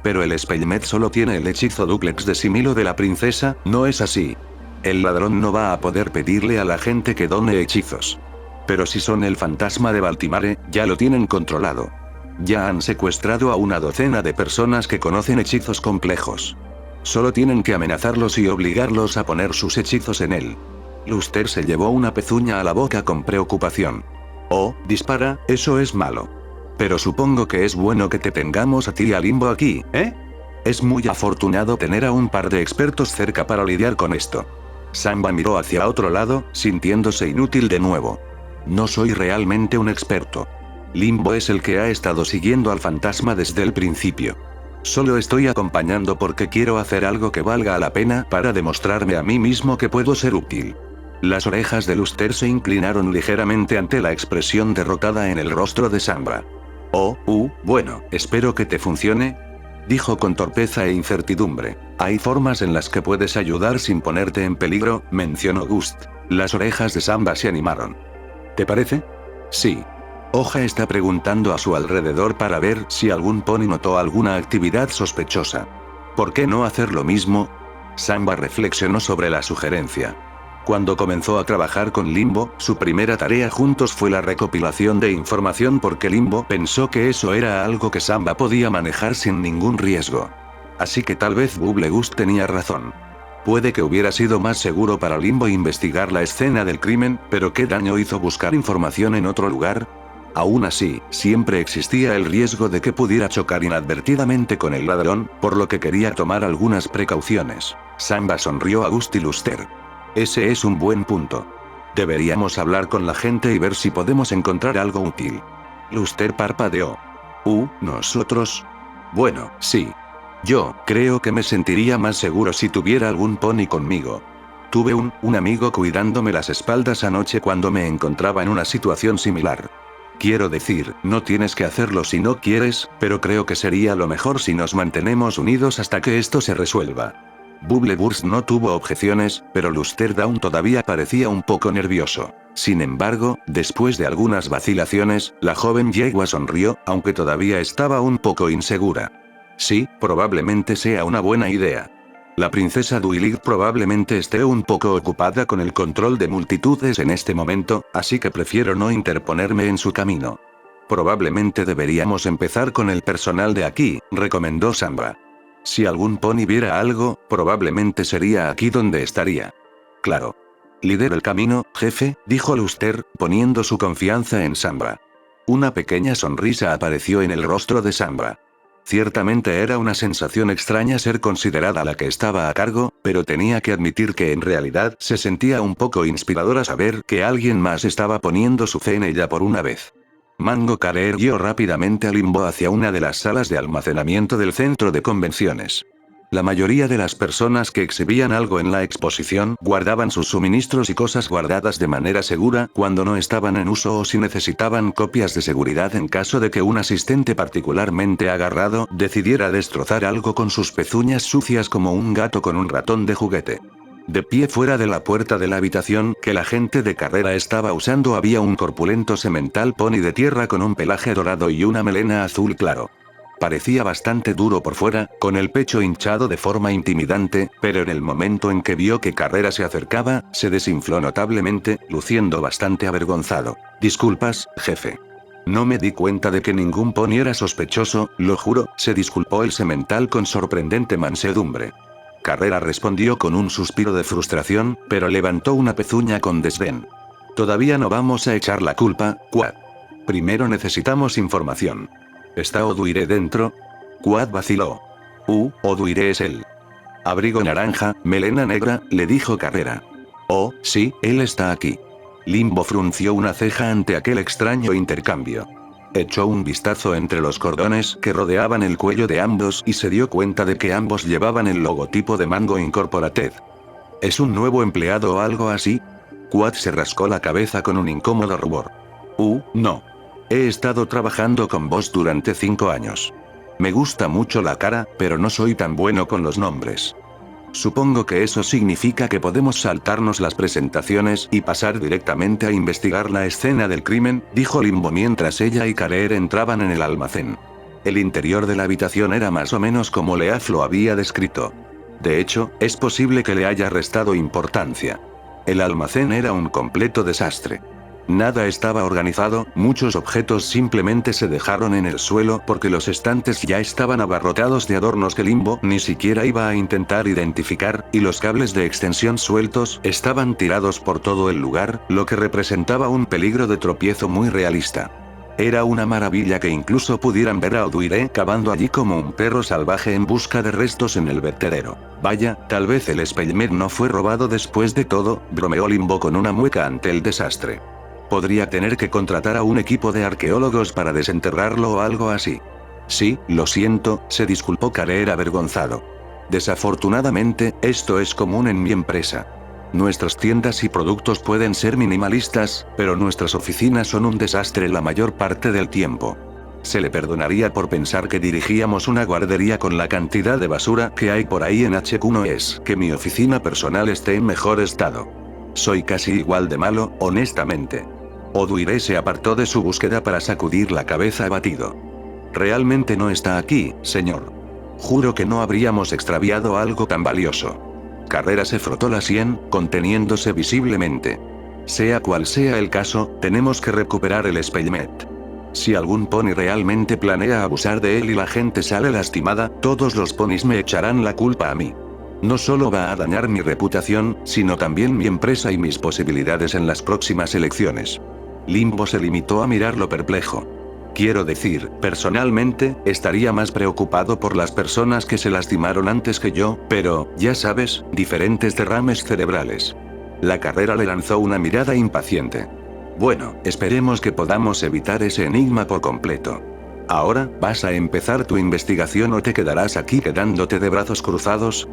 Pero el Spellmet solo tiene el hechizo dúplex de Similo de la princesa, ¿no es así? El ladrón no va a poder pedirle a la gente que done hechizos. Pero si son el fantasma de Baltimore, ya lo tienen controlado. Ya han secuestrado a una docena de personas que conocen hechizos complejos. Solo tienen que amenazarlos y obligarlos a poner sus hechizos en él. Luster se llevó una pezuña a la boca con preocupación. Oh, dispara, eso es malo. Pero supongo que es bueno que te tengamos a ti y a Limbo aquí, ¿eh? Es muy afortunado tener a un par de expertos cerca para lidiar con esto. Samba miró hacia otro lado, sintiéndose inútil de nuevo. No soy realmente un experto. Limbo es el que ha estado siguiendo al fantasma desde el principio. Solo estoy acompañando porque quiero hacer algo que valga la pena para demostrarme a mí mismo que puedo ser útil. Las orejas de Luster se inclinaron ligeramente ante la expresión derrotada en el rostro de Sambra. Bueno, espero que te funcione, dijo con torpeza e incertidumbre. Hay formas en las que puedes ayudar sin ponerte en peligro, mencionó Gust. Las orejas de Samba se animaron. ¿Te parece? Sí. Hoja está preguntando a su alrededor para ver si algún pony notó alguna actividad sospechosa. ¿Por qué no hacer lo mismo? Samba reflexionó sobre la sugerencia. Cuando comenzó a trabajar con Limbo, su primera tarea juntos fue la recopilación de información porque Limbo pensó que eso era algo que Samba podía manejar sin ningún riesgo. Así que tal vez Bubblegust tenía razón. Puede que hubiera sido más seguro para Limbo investigar la escena del crimen, pero ¿qué daño hizo buscar información en otro lugar? Aún así, siempre existía el riesgo de que pudiera chocar inadvertidamente con el ladrón, por lo que quería tomar algunas precauciones. Samba sonrió a Gust y Luster. Ese es un buen punto. Deberíamos hablar con la gente y ver si podemos encontrar algo útil. Luster parpadeó. ¿Nosotros? Bueno, sí. Yo creo que me sentiría más seguro si tuviera algún pony conmigo. Tuve un amigo cuidándome las espaldas anoche cuando me encontraba en una situación similar. Quiero decir, no tienes que hacerlo si no quieres, pero creo que sería lo mejor si nos mantenemos unidos hasta que esto se resuelva. Bubbleburst no tuvo objeciones, pero Luster Down todavía parecía un poco nervioso. Sin embargo, después de algunas vacilaciones, la joven yegua sonrió, aunque todavía estaba un poco insegura. Sí, probablemente sea una buena idea. La princesa Duilit probablemente esté un poco ocupada con el control de multitudes en este momento, así que prefiero no interponerme en su camino. Probablemente deberíamos empezar con el personal de aquí, recomendó Sambra. Si algún pony viera algo, probablemente sería aquí donde estaría. Claro. Lidera el camino, jefe, dijo Luster, poniendo su confianza en Sambra. Una pequeña sonrisa apareció en el rostro de Sambra. Ciertamente era una sensación extraña ser considerada la que estaba a cargo, pero tenía que admitir que en realidad se sentía un poco inspiradora saber que alguien más estaba poniendo su fe en ella por una vez. Mango Career guió rápidamente a Limbo hacia una de las salas de almacenamiento del centro de convenciones. La mayoría de las personas que exhibían algo en la exposición guardaban sus suministros y cosas guardadas de manera segura cuando no estaban en uso o si necesitaban copias de seguridad en caso de que un asistente particularmente agarrado decidiera destrozar algo con sus pezuñas sucias como un gato con un ratón de juguete. De pie fuera de la puerta de la habitación que la gente de carrera estaba usando había un corpulento semental pony de tierra con un pelaje dorado y una melena azul claro. Parecía bastante duro por fuera, con el pecho hinchado de forma intimidante, pero en el momento en que vio que Carrera se acercaba, se desinfló notablemente, luciendo bastante avergonzado. Disculpas, jefe. No me di cuenta de que ningún pony era sospechoso, lo juro, se disculpó el semental con sorprendente mansedumbre. Carrera respondió con un suspiro de frustración, pero levantó una pezuña con desdén. Todavía no vamos a echar la culpa, Quad. Primero necesitamos información. ¿Está Oduire dentro? Quad vaciló. Oduire es él. Abrigo naranja, melena negra, le dijo Carrera. Oh, sí, él está aquí. Limbo frunció una ceja ante aquel extraño intercambio. Echó un vistazo entre los cordones que rodeaban el cuello de ambos y se dio cuenta de que ambos llevaban el logotipo de Mango Incorporated. ¿Es un nuevo empleado o algo así? Quad se rascó la cabeza con un incómodo rubor. No. He estado trabajando con vos durante 5 años. Me gusta mucho la cara, pero no soy tan bueno con los nombres. Supongo que eso significa que podemos saltarnos las presentaciones y pasar directamente a investigar la escena del crimen, dijo Limbo mientras ella y Career entraban en el almacén. El interior de la habitación era más o menos como Leaf lo había descrito. De hecho, es posible que le haya restado importancia. El almacén era un completo desastre. Nada estaba organizado, muchos objetos simplemente se dejaron en el suelo porque los estantes ya estaban abarrotados de adornos que Limbo ni siquiera iba a intentar identificar, y los cables de extensión sueltos estaban tirados por todo el lugar, lo que representaba un peligro de tropiezo muy realista. Era una maravilla que incluso pudieran ver a Oduire cavando allí como un perro salvaje en busca de restos en el vertedero. Vaya, tal vez el Spellmet no fue robado después de todo, bromeó Limbo con una mueca ante el desastre. Podría tener que contratar a un equipo de arqueólogos para desenterrarlo o algo así. Sí, lo siento, se disculpó Career avergonzado. Desafortunadamente, esto es común en mi empresa. Nuestras tiendas y productos pueden ser minimalistas, pero nuestras oficinas son un desastre la mayor parte del tiempo. Se le perdonaría por pensar que dirigíamos una guardería con la cantidad de basura que hay por ahí en HQ. No es que mi oficina personal esté en mejor estado. Soy casi igual de malo, honestamente. Oduire se apartó de su búsqueda para sacudir la cabeza abatido. Realmente no está aquí, señor. Juro que no habríamos extraviado algo tan valioso. Carrera se frotó la sien, conteniéndose visiblemente. Sea cual sea el caso, tenemos que recuperar el Spellmet. Si algún pony realmente planea abusar de él y la gente sale lastimada, todos los ponis me echarán la culpa a mí. No solo va a dañar mi reputación, sino también mi empresa y mis posibilidades en las próximas elecciones. Limbo se limitó a mirarlo perplejo. Quiero decir, personalmente, estaría más preocupado por las personas que se lastimaron antes que yo, pero, ya sabes, diferentes derrames cerebrales. La Carrera le lanzó una mirada impaciente. Bueno, esperemos que podamos evitar ese enigma por completo. Ahora, ¿vas a empezar tu investigación o te quedarás aquí quedándote de brazos cruzados?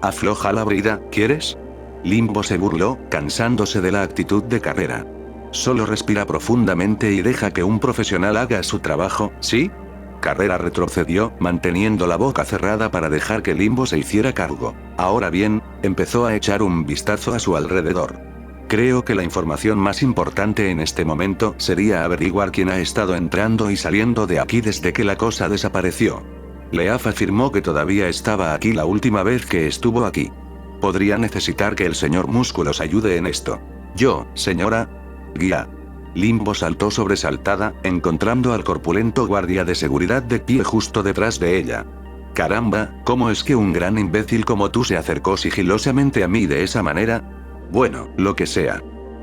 Afloja la brida, ¿quieres? Limbo se burló, cansándose de la actitud de Carrera. Solo respira profundamente y deja que un profesional haga su trabajo, ¿sí? Carrera retrocedió, manteniendo la boca cerrada para dejar que Limbo se hiciera cargo. Ahora bien, empezó a echar un vistazo a su alrededor. Creo que la información más importante en este momento sería averiguar quién ha estado entrando y saliendo de aquí desde que la cosa desapareció. Leaf afirmó que todavía estaba aquí la última vez que estuvo aquí. Podría necesitar que el señor Músculos ayude en esto. Yo, señora. Guía. Limbo saltó sobresaltada, encontrando al corpulento guardia de seguridad de pie justo detrás de ella. Caramba, ¿cómo es que un gran imbécil como tú se acercó sigilosamente a mí de esa manera? Bueno, lo que sea.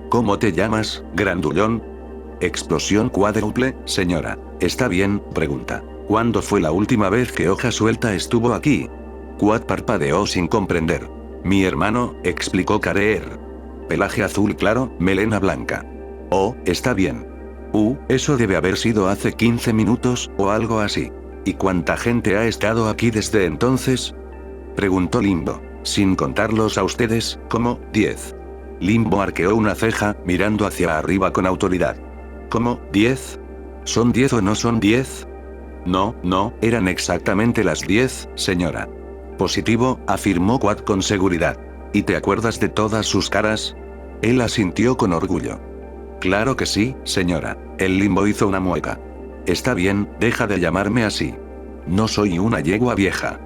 ¿Cómo te llamas, grandullón? Explosión cuádruple, señora. ¿Está bien? Pregunta. ¿Cuándo fue la última vez que Hoja Suelta estuvo aquí? Quad parpadeó sin comprender. Mi hermano, explicó Career. Pelaje azul claro, melena blanca. Oh, está bien. Eso debe haber sido hace 15 minutos, o algo así. ¿Y cuánta gente ha estado aquí desde entonces? Preguntó Limbo. Sin contarlos a ustedes, ¿cómo? 10. Limbo arqueó una ceja, mirando hacia arriba con autoridad. ¿Cómo? 10. ¿Son 10 o no son 10? No, eran exactamente las 10, señora. Positivo, afirmó Quad con seguridad. ¿Y te acuerdas de todas sus caras? Él asintió con orgullo. Claro que sí, señora. El Limbo hizo una mueca. Está bien, deja de llamarme así. No soy una yegua vieja.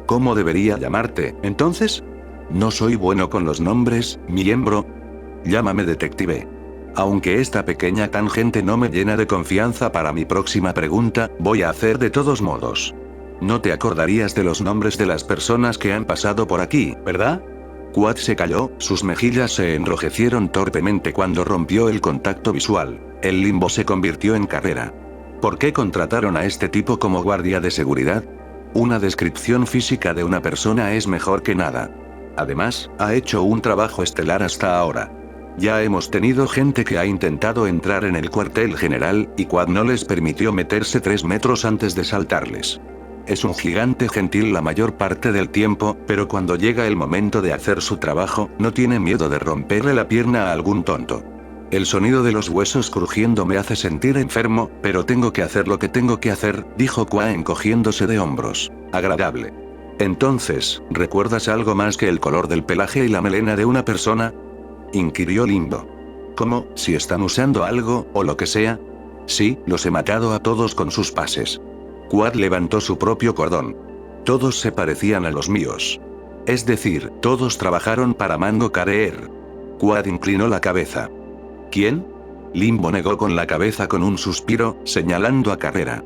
¿Cómo debería llamarte, entonces? No soy bueno con los nombres, miembro. Llámame detective. Aunque esta pequeña tangente no me llena de confianza para mi próxima pregunta, voy a hacer de todos modos. No te acordarías de los nombres de las personas que han pasado por aquí, ¿verdad? Quad se calló, sus mejillas se enrojecieron torpemente cuando rompió el contacto visual. El Limbo se convirtió en carrera. ¿Por qué contrataron a este tipo como guardia de seguridad? Una descripción física de una persona es mejor que nada. Además, ha hecho un trabajo estelar hasta ahora. Ya hemos tenido gente que ha intentado entrar en el cuartel general, y Quad no les permitió meterse 3 metros antes de saltarles. Es un gigante gentil la mayor parte del tiempo, pero cuando llega el momento de hacer su trabajo, no tiene miedo de romperle la pierna a algún tonto. El sonido de los huesos crujiendo me hace sentir enfermo, pero tengo que hacer lo que tengo que hacer, dijo Quad encogiéndose de hombros. Agradable. Entonces, ¿recuerdas algo más que el color del pelaje y la melena de una persona? Inquirió Limbo. ¿Cómo, si están usando algo, o lo que sea? Sí, los he matado a todos con sus pases. Quad levantó su propio cordón. Todos se parecían a los míos. Es decir, todos trabajaron para Mango Career. Quad inclinó la cabeza. ¿Quién? Limbo negó con la cabeza con un suspiro, señalando a Carrera.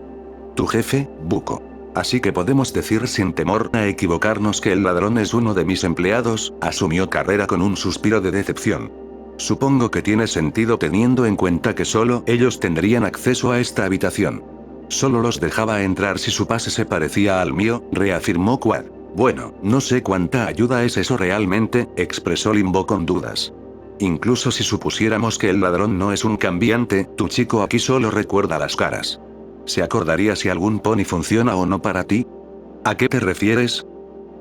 Tu jefe, Buco. Así que podemos decir sin temor a equivocarnos que el ladrón es uno de mis empleados, asumió Carrera con un suspiro de decepción. Supongo que tiene sentido teniendo en cuenta que solo ellos tendrían acceso a esta habitación. Solo los dejaba entrar si su pase se parecía al mío, reafirmó Quad. Bueno, no sé cuánta ayuda es eso realmente, expresó Limbo con dudas. Incluso si supusiéramos que el ladrón no es un cambiante, tu chico aquí solo recuerda las caras. ¿Se acordaría si algún pony funciona o no para ti? ¿A qué te refieres?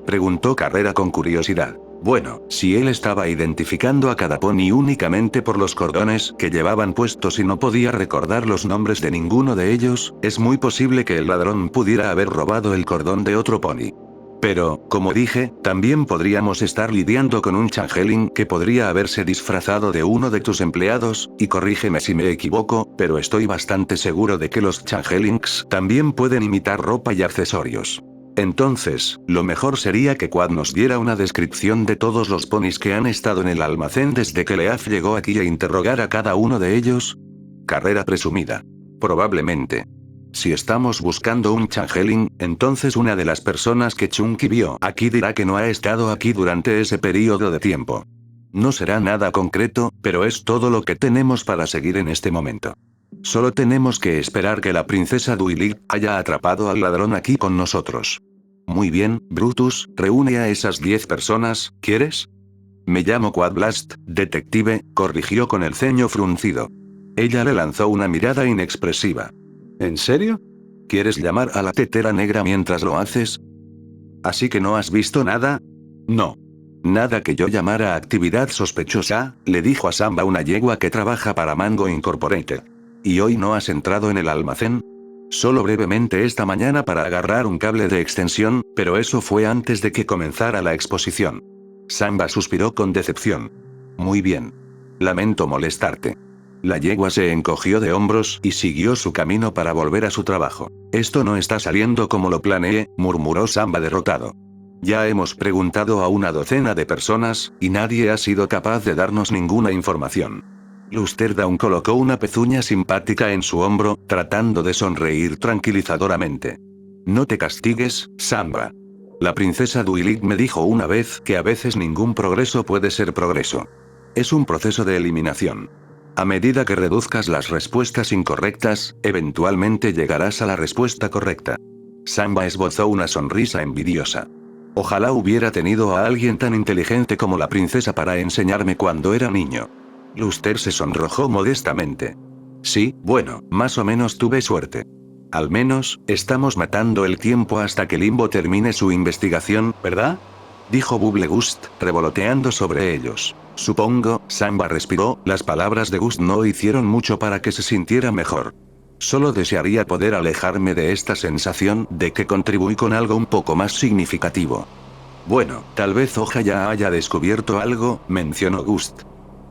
Preguntó Carrera con curiosidad. Bueno, si él estaba identificando a cada pony únicamente por los cordones que llevaban puestos y no podía recordar los nombres de ninguno de ellos, es muy posible que el ladrón pudiera haber robado el cordón de otro pony. Pero, como dije, también podríamos estar lidiando con un changeling que podría haberse disfrazado de uno de tus empleados, y corrígeme si me equivoco, pero estoy bastante seguro de que los changelings también pueden imitar ropa y accesorios. Entonces, lo mejor sería que Quad nos diera una descripción de todos los ponis que han estado en el almacén desde que Leaf llegó aquí e interrogar a cada uno de ellos. Carrera presumida. Probablemente. Si estamos buscando un changeling, entonces una de las personas que Chunky vio aquí dirá que no ha estado aquí durante ese periodo de tiempo. No será nada concreto, pero es todo lo que tenemos para seguir en este momento. Solo tenemos que esperar que la princesa Duilig haya atrapado al ladrón aquí con nosotros. Muy bien, Brutus, reúne a esas 10 personas, ¿quieres? Me llamo Quad Blast, detective, corrigió con el ceño fruncido. Ella le lanzó una mirada inexpresiva. ¿En serio? ¿Quieres llamar a la tetera negra mientras lo haces? ¿Así que no has visto nada? No. Nada que yo llamara actividad sospechosa, le dijo a Samba una yegua que trabaja para Mango Incorporated. ¿Y hoy no has entrado en el almacén? Solo brevemente esta mañana para agarrar un cable de extensión, pero eso fue antes de que comenzara la exposición. Samba suspiró con decepción. Muy bien. Lamento molestarte. La yegua se encogió de hombros y siguió su camino para volver a su trabajo. Esto no está saliendo como lo planeé, murmuró Samba derrotado. Ya hemos preguntado a una docena de personas, y nadie ha sido capaz de darnos ninguna información. Luster Down colocó una pezuña simpática en su hombro, tratando de sonreír tranquilizadoramente. No te castigues, Samba. La princesa Duilig me dijo una vez que a veces ningún progreso puede ser progreso. Es un proceso de eliminación. A medida que reduzcas las respuestas incorrectas, eventualmente llegarás a la respuesta correcta. Samba esbozó una sonrisa envidiosa. Ojalá hubiera tenido a alguien tan inteligente como la princesa para enseñarme cuando era niño. Luster se sonrojó modestamente. Sí, bueno, más o menos tuve suerte. Al menos, estamos matando el tiempo hasta que Limbo termine su investigación, ¿verdad? Dijo Bubblegust, revoloteando sobre ellos. Supongo, Samba respiró, las palabras de Gust no hicieron mucho para que se sintiera mejor. Solo desearía poder alejarme de esta sensación de que contribuí con algo un poco más significativo. Bueno, tal vez Hoja ya haya descubierto algo, mencionó Gust.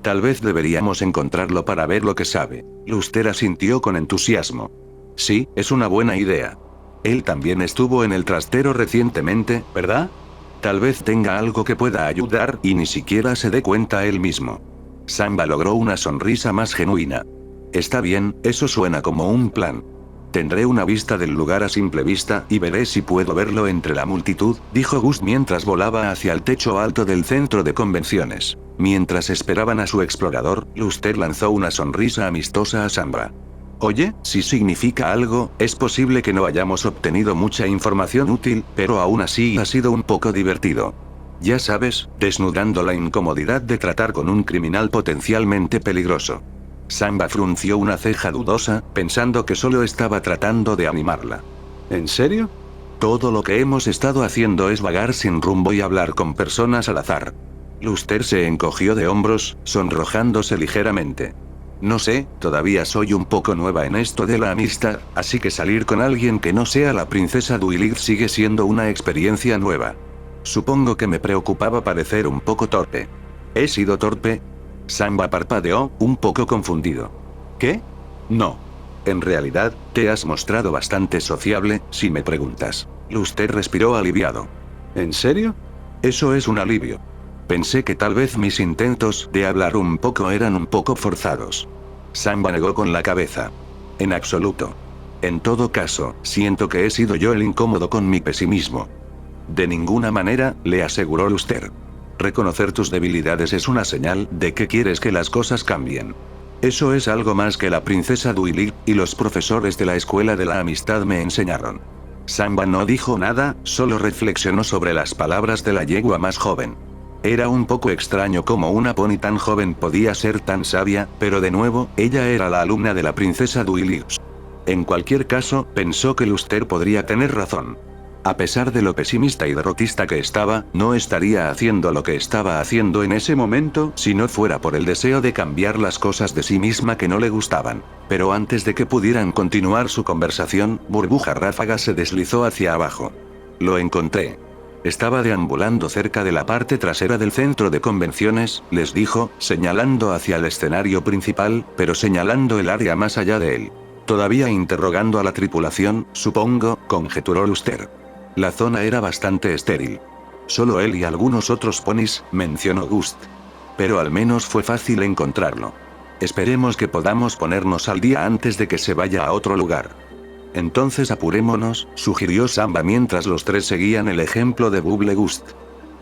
Tal vez deberíamos encontrarlo para ver lo que sabe. Luster asintió con entusiasmo. Sí, es una buena idea. Él también estuvo en el trastero recientemente, ¿verdad? Tal vez tenga algo que pueda ayudar y ni siquiera se dé cuenta él mismo. Samba logró una sonrisa más genuina. Está bien, eso suena como un plan. Tendré una vista del lugar a simple vista y veré si puedo verlo entre la multitud, dijo Gust mientras volaba hacia el techo alto del centro de convenciones. Mientras esperaban a su explorador, Luster lanzó una sonrisa amistosa a Samba. Oye, si significa algo, es posible que no hayamos obtenido mucha información útil, pero aún así ha sido un poco divertido. Ya sabes, desnudando la incomodidad de tratar con un criminal potencialmente peligroso. Samba frunció una ceja dudosa, pensando que solo estaba tratando de animarla. ¿En serio? Todo lo que hemos estado haciendo es vagar sin rumbo y hablar con personas al azar. Luster se encogió de hombros, sonrojándose ligeramente. No sé, todavía soy un poco nueva en esto de la amistad, así que salir con alguien que no sea la princesa Duilig sigue siendo una experiencia nueva. Supongo que me preocupaba parecer un poco torpe. ¿He sido torpe? Samba parpadeó, un poco confundido. ¿Qué? No. En realidad, te has mostrado bastante sociable, si me preguntas. Luster respiró aliviado. ¿En serio? Eso es un alivio. Pensé que tal vez mis intentos de hablar un poco eran un poco forzados. Samba negó con la cabeza. En absoluto. En todo caso, siento que he sido yo el incómodo con mi pesimismo. De ninguna manera, le aseguró Luster. Reconocer tus debilidades es una señal de que quieres que las cosas cambien. Eso es algo más que la princesa Duilig y los profesores de la escuela de la amistad me enseñaron. Samba no dijo nada, solo reflexionó sobre las palabras de la yegua más joven. Era un poco extraño cómo una pony tan joven podía ser tan sabia, pero de nuevo, ella era la alumna de la princesa Duilig. En cualquier caso, pensó que Luster podría tener razón. A pesar de lo pesimista y derrotista que estaba, no estaría haciendo lo que estaba haciendo en ese momento si no fuera por el deseo de cambiar las cosas de sí misma que no le gustaban. Pero antes de que pudieran continuar su conversación, Burbuja Ráfaga se deslizó hacia abajo. Lo encontré. Estaba deambulando cerca de la parte trasera del centro de convenciones, les dijo, señalando hacia el escenario principal, pero señalando el área más allá de él. Todavía interrogando a la tripulación, supongo, conjeturó Luster. La zona era bastante estéril. Solo él y algunos otros ponis, mencionó Gust. Pero al menos fue fácil encontrarlo. Esperemos que podamos ponernos al día antes de que se vaya a otro lugar. Entonces apurémonos, sugirió Samba mientras los tres seguían el ejemplo de Bubblegust.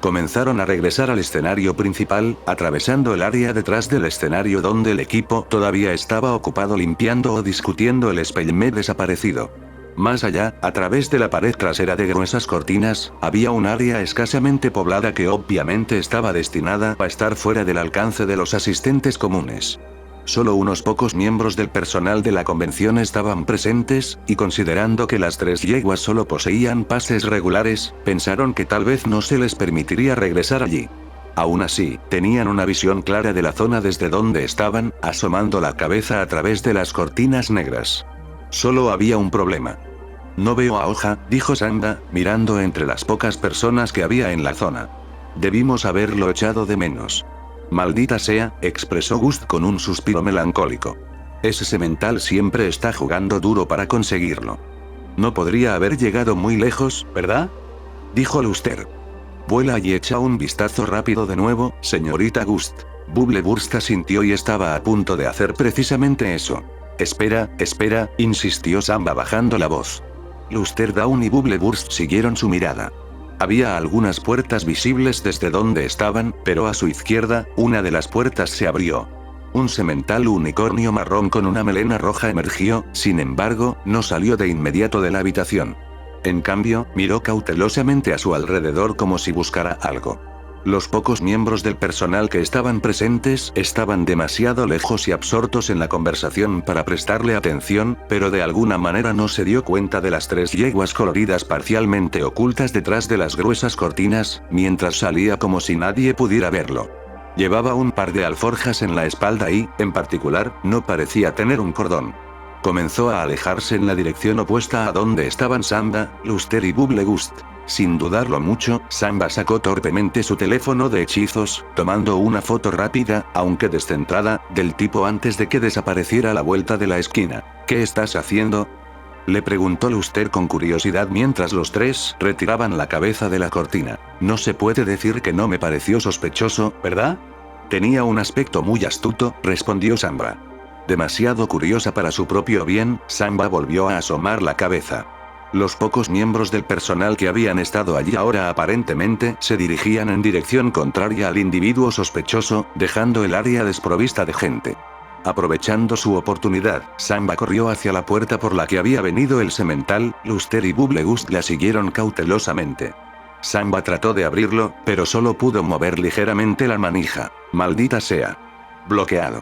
Comenzaron a regresar al escenario principal, atravesando el área detrás del escenario donde el equipo todavía estaba ocupado limpiando o discutiendo el espelme desaparecido. Más allá, a través de la pared trasera de gruesas cortinas, había un área escasamente poblada que obviamente estaba destinada a estar fuera del alcance de los asistentes comunes. Solo unos pocos miembros del personal de la convención estaban presentes, y considerando que las tres yeguas solo poseían pases regulares, pensaron que tal vez no se les permitiría regresar allí. Aún así, tenían una visión clara de la zona desde donde estaban, asomando la cabeza a través de las cortinas negras. Solo había un problema. No veo a Hoja, dijo Samba, mirando entre las pocas personas que había en la zona. Debimos haberlo echado de menos. Maldita sea, expresó Gust con un suspiro melancólico. Ese semental siempre está jugando duro para conseguirlo. No podría haber llegado muy lejos, ¿verdad? Dijo Luster. Vuela y echa un vistazo rápido de nuevo, señorita Gust. Bubblegust asintió y estaba a punto de hacer precisamente eso. Espera, insistió Samba bajando la voz. Luster Down y Bubblegust siguieron su mirada. Había algunas puertas visibles desde donde estaban, pero a su izquierda, una de las puertas se abrió. Un semental unicornio marrón con una melena roja emergió, sin embargo, no salió de inmediato de la habitación. En cambio, miró cautelosamente a su alrededor como si buscara algo. Los pocos miembros del personal que estaban presentes estaban demasiado lejos y absortos en la conversación para prestarle atención, pero de alguna manera no se dio cuenta de las 3 yeguas coloridas parcialmente ocultas detrás de las gruesas cortinas, mientras salía como si nadie pudiera verlo. Llevaba un par de alforjas en la espalda y, en particular, no parecía tener un cordón. Comenzó a alejarse en la dirección opuesta a donde estaban Samba, Luster y Bubblegust. Sin dudarlo mucho, Samba sacó torpemente su teléfono de hechizos, tomando una foto rápida, aunque descentrada, del tipo antes de que desapareciera a la vuelta de la esquina. ¿Qué estás haciendo?, le preguntó Luster con curiosidad mientras los 3 retiraban la cabeza de la cortina. No se puede decir que no me pareció sospechoso, ¿verdad? Tenía un aspecto muy astuto, respondió Samba. Demasiado curiosa para su propio bien, Samba volvió a asomar la cabeza. Los pocos miembros del personal que habían estado allí ahora aparentemente se dirigían en dirección contraria al individuo sospechoso, dejando el área desprovista de gente. Aprovechando su oportunidad, Samba corrió hacia la puerta por la que había venido el semental. Luster y Bubblegust la siguieron cautelosamente. Samba trató de abrirlo, pero solo pudo mover ligeramente la manija. Maldita sea. Bloqueado.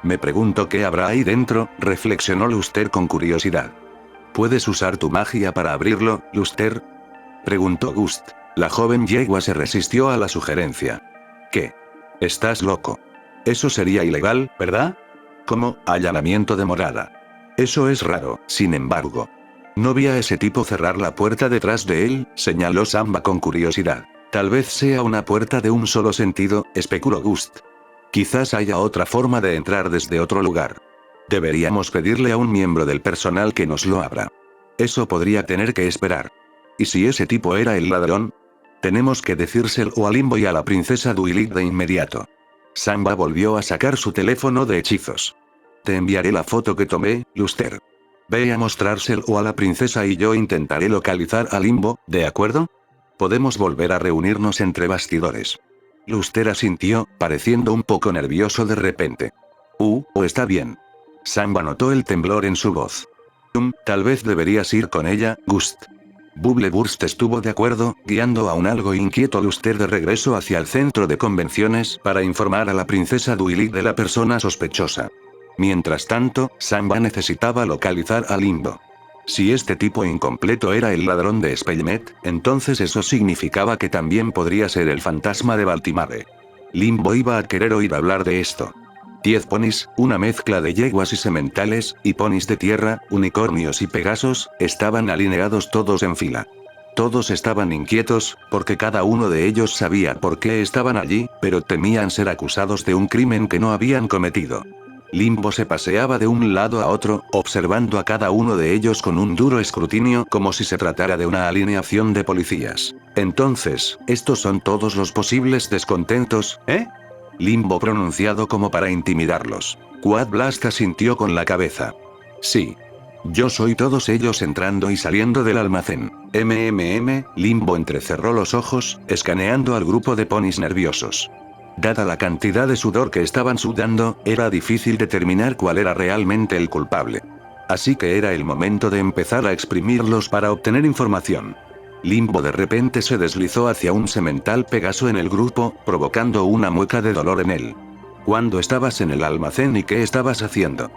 Me pregunto qué habrá ahí dentro, reflexionó Luster con curiosidad. ¿Puedes usar tu magia para abrirlo, Luster?, preguntó Gust. La joven yegua se resistió a la sugerencia. ¿Qué? ¿Estás loco? Eso sería ilegal, ¿verdad? ¿Cómo, allanamiento de morada? Eso es raro, sin embargo. No vi a ese tipo cerrar la puerta detrás de él, señaló Samba con curiosidad. Tal vez sea una puerta de un solo sentido, especuló Gust. Quizás haya otra forma de entrar desde otro lugar. Deberíamos pedirle a un miembro del personal que nos lo abra. Eso podría tener que esperar. ¿Y si ese tipo era el ladrón? Tenemos que decírselo a Limbo y a la princesa Duilig de inmediato. Samba volvió a sacar su teléfono de hechizos. Te enviaré la foto que tomé, Luster. Ve a mostrárselo a la princesa y yo intentaré localizar a Limbo, ¿de acuerdo? Podemos volver a reunirnos entre bastidores. Luster asintió, pareciendo un poco nervioso de repente. Está bien. Samba notó el temblor en su voz. Tal vez deberías ir con ella, Gust. Bubblegust estuvo de acuerdo, guiando a un algo inquieto Luster de regreso hacia el centro de convenciones para informar a la princesa Duilig de la persona sospechosa. Mientras tanto, Samba necesitaba localizar a Limbo. Si este tipo incompleto era el ladrón de Spellmet, entonces eso significaba que también podría ser el fantasma de Baltimore. Limbo iba a querer oír hablar de esto. 10 ponis, una mezcla de yeguas y sementales, y ponis de tierra, unicornios y pegasos, estaban alineados todos en fila. Todos estaban inquietos, porque cada uno de ellos sabía por qué estaban allí, pero temían ser acusados de un crimen que no habían cometido. Limbo se paseaba de un lado a otro, observando a cada uno de ellos con un duro escrutinio como si se tratara de una alineación de policías. Entonces, ¿estos son todos los posibles descontentos, Limbo pronunciado como para intimidarlos. Quad Blast asintió con la cabeza. Sí. Yo soy todos ellos entrando y saliendo del almacén. Limbo entrecerró los ojos, escaneando al grupo de ponis nerviosos. Dada la cantidad de sudor que estaban sudando, era difícil determinar cuál era realmente el culpable. Así que era el momento de empezar a exprimirlos para obtener información. Limbo de repente se deslizó hacia un semental Pegaso en el grupo, provocando una mueca de dolor en él. ¿Cuándo estabas en el almacén y qué estabas haciendo?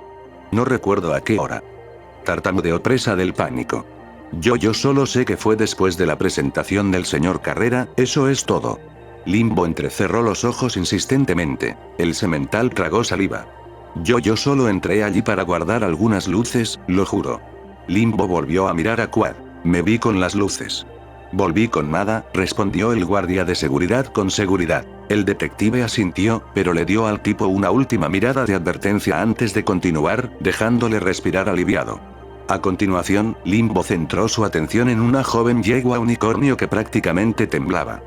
No recuerdo a qué hora. Tartamudeó presa del pánico. Yo solo sé que fue después de la presentación del señor Carrera, eso es todo. Limbo entrecerró los ojos insistentemente. El semental tragó saliva. Yo solo entré allí para guardar algunas luces, lo juro. Limbo volvió a mirar a Quad. Me vi con las luces. Volví con nada, respondió el guardia de seguridad con seguridad. El detective asintió, pero le dio al tipo una última mirada de advertencia antes de continuar, dejándole respirar aliviado. A continuación, Limbo centró su atención en una joven yegua unicornio que prácticamente temblaba.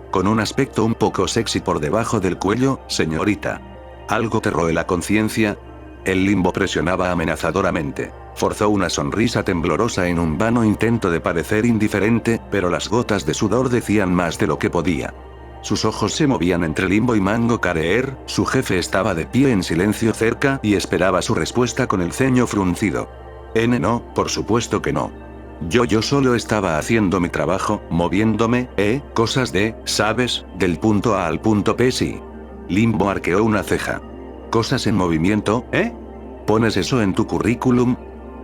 Con un aspecto un poco sexy por debajo del cuello, señorita. ¿Algo te roe la conciencia? El Limbo presionaba amenazadoramente. Forzó una sonrisa temblorosa en un vano intento de parecer indiferente, pero las gotas de sudor decían más de lo que podía. Sus ojos se movían entre Limbo y Mango Career, su jefe estaba de pie en silencio cerca y esperaba su respuesta con el ceño fruncido. No, por supuesto que no. Yo solo estaba haciendo mi trabajo, moviéndome, cosas de, ¿sabes? Del punto A al punto B, sí. Limbo arqueó una ceja. ¿Cosas en movimiento, ¿Pones eso en tu currículum?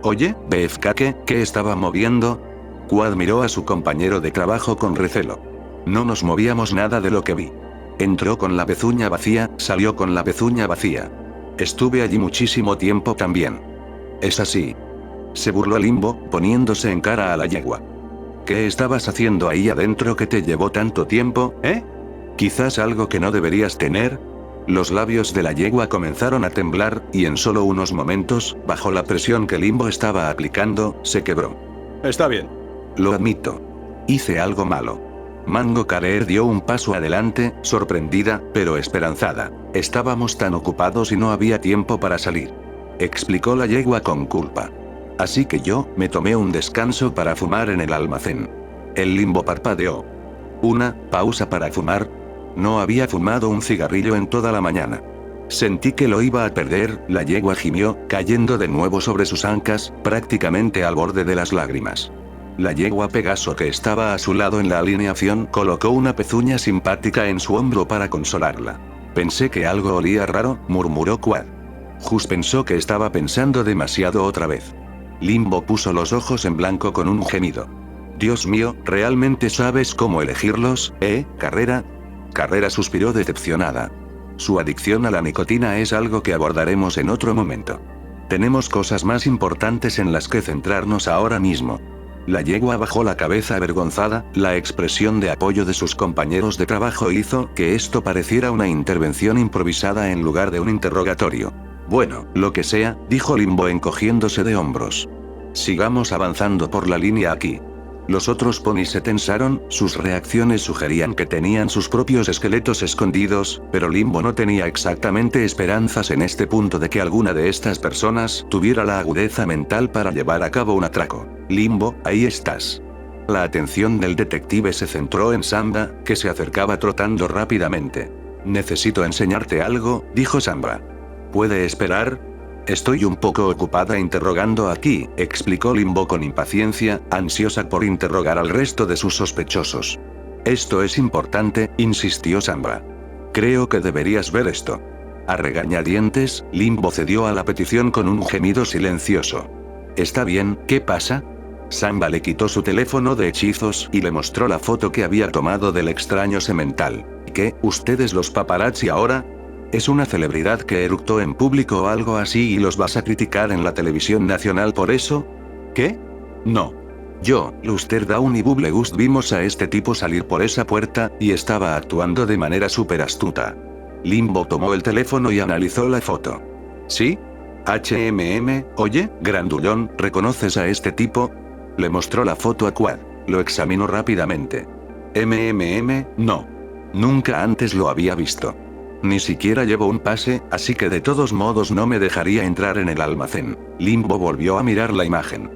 Oye, BFK, ¿qué estaba moviendo? Quad miró a su compañero de trabajo con recelo. No nos movíamos nada de lo que vi. Entró con la pezuña vacía, salió con la pezuña vacía. Estuve allí muchísimo tiempo también. Es así. Se burló Limbo, poniéndose en cara a la yegua. ¿Qué estabas haciendo ahí adentro que te llevó tanto tiempo, Quizás algo que no deberías tener. Los labios de la yegua comenzaron a temblar, y en solo unos momentos, bajo la presión que Limbo estaba aplicando, se quebró. Está bien. Lo admito. Hice algo malo. Mango Career dio un paso adelante, sorprendida, pero esperanzada. Estábamos tan ocupados y no había tiempo para salir. Explicó la yegua con culpa. Así que yo, me tomé un descanso para fumar en el almacén. El Limbo parpadeó. Una pausa para fumar. No había fumado un cigarrillo en toda la mañana. Sentí que lo iba a perder, la yegua gimió, cayendo de nuevo sobre sus ancas, prácticamente al borde de las lágrimas. La yegua Pegaso que estaba a su lado en la alineación colocó una pezuña simpática en su hombro para consolarla. Pensé que algo olía raro, murmuró Quad. Jus pensó que estaba pensando demasiado otra vez. Limbo puso los ojos en blanco con un gemido. Dios mío, ¿realmente sabes cómo elegirlos, Carrera? Carrera suspiró decepcionada. Su adicción a la nicotina es algo que abordaremos en otro momento. Tenemos cosas más importantes en las que centrarnos ahora mismo. La yegua bajó la cabeza avergonzada, la expresión de apoyo de sus compañeros de trabajo hizo que esto pareciera una intervención improvisada en lugar de un interrogatorio. Bueno, lo que sea, dijo Limbo encogiéndose de hombros. Sigamos avanzando por la línea aquí. Los otros ponis se tensaron, sus reacciones sugerían que tenían sus propios esqueletos escondidos, pero Limbo no tenía exactamente esperanzas en este punto de que alguna de estas personas tuviera la agudeza mental para llevar a cabo un atraco. Limbo, ahí estás. La atención del detective se centró en Samba, que se acercaba trotando rápidamente. Necesito enseñarte algo, dijo Samba. ¿Puede esperar? Estoy un poco ocupada interrogando aquí, explicó Limbo con impaciencia, ansiosa por interrogar al resto de sus sospechosos. Esto es importante, insistió Samba. Creo que deberías ver esto. A regañadientes, Limbo cedió a la petición con un gemido silencioso. Está bien, ¿qué pasa? Samba le quitó su teléfono de hechizos y le mostró la foto que había tomado del extraño semental. ¿Qué, ustedes los paparazzi ahora? ¿Es una celebridad que eructó en público o algo así y los vas a criticar en la televisión nacional por eso? ¿Qué? No. Yo, Luster Down y Bubblegust vimos a este tipo salir por esa puerta, y estaba actuando de manera súper astuta. Limbo tomó el teléfono y analizó la foto. ¿Sí? Oye, grandullón, ¿reconoces a este tipo? Le mostró la foto a Quad. Lo examinó rápidamente. No. Nunca antes lo había visto. Ni siquiera llevo un pase, así que de todos modos no me dejaría entrar en el almacén. Limbo volvió a mirar la imagen.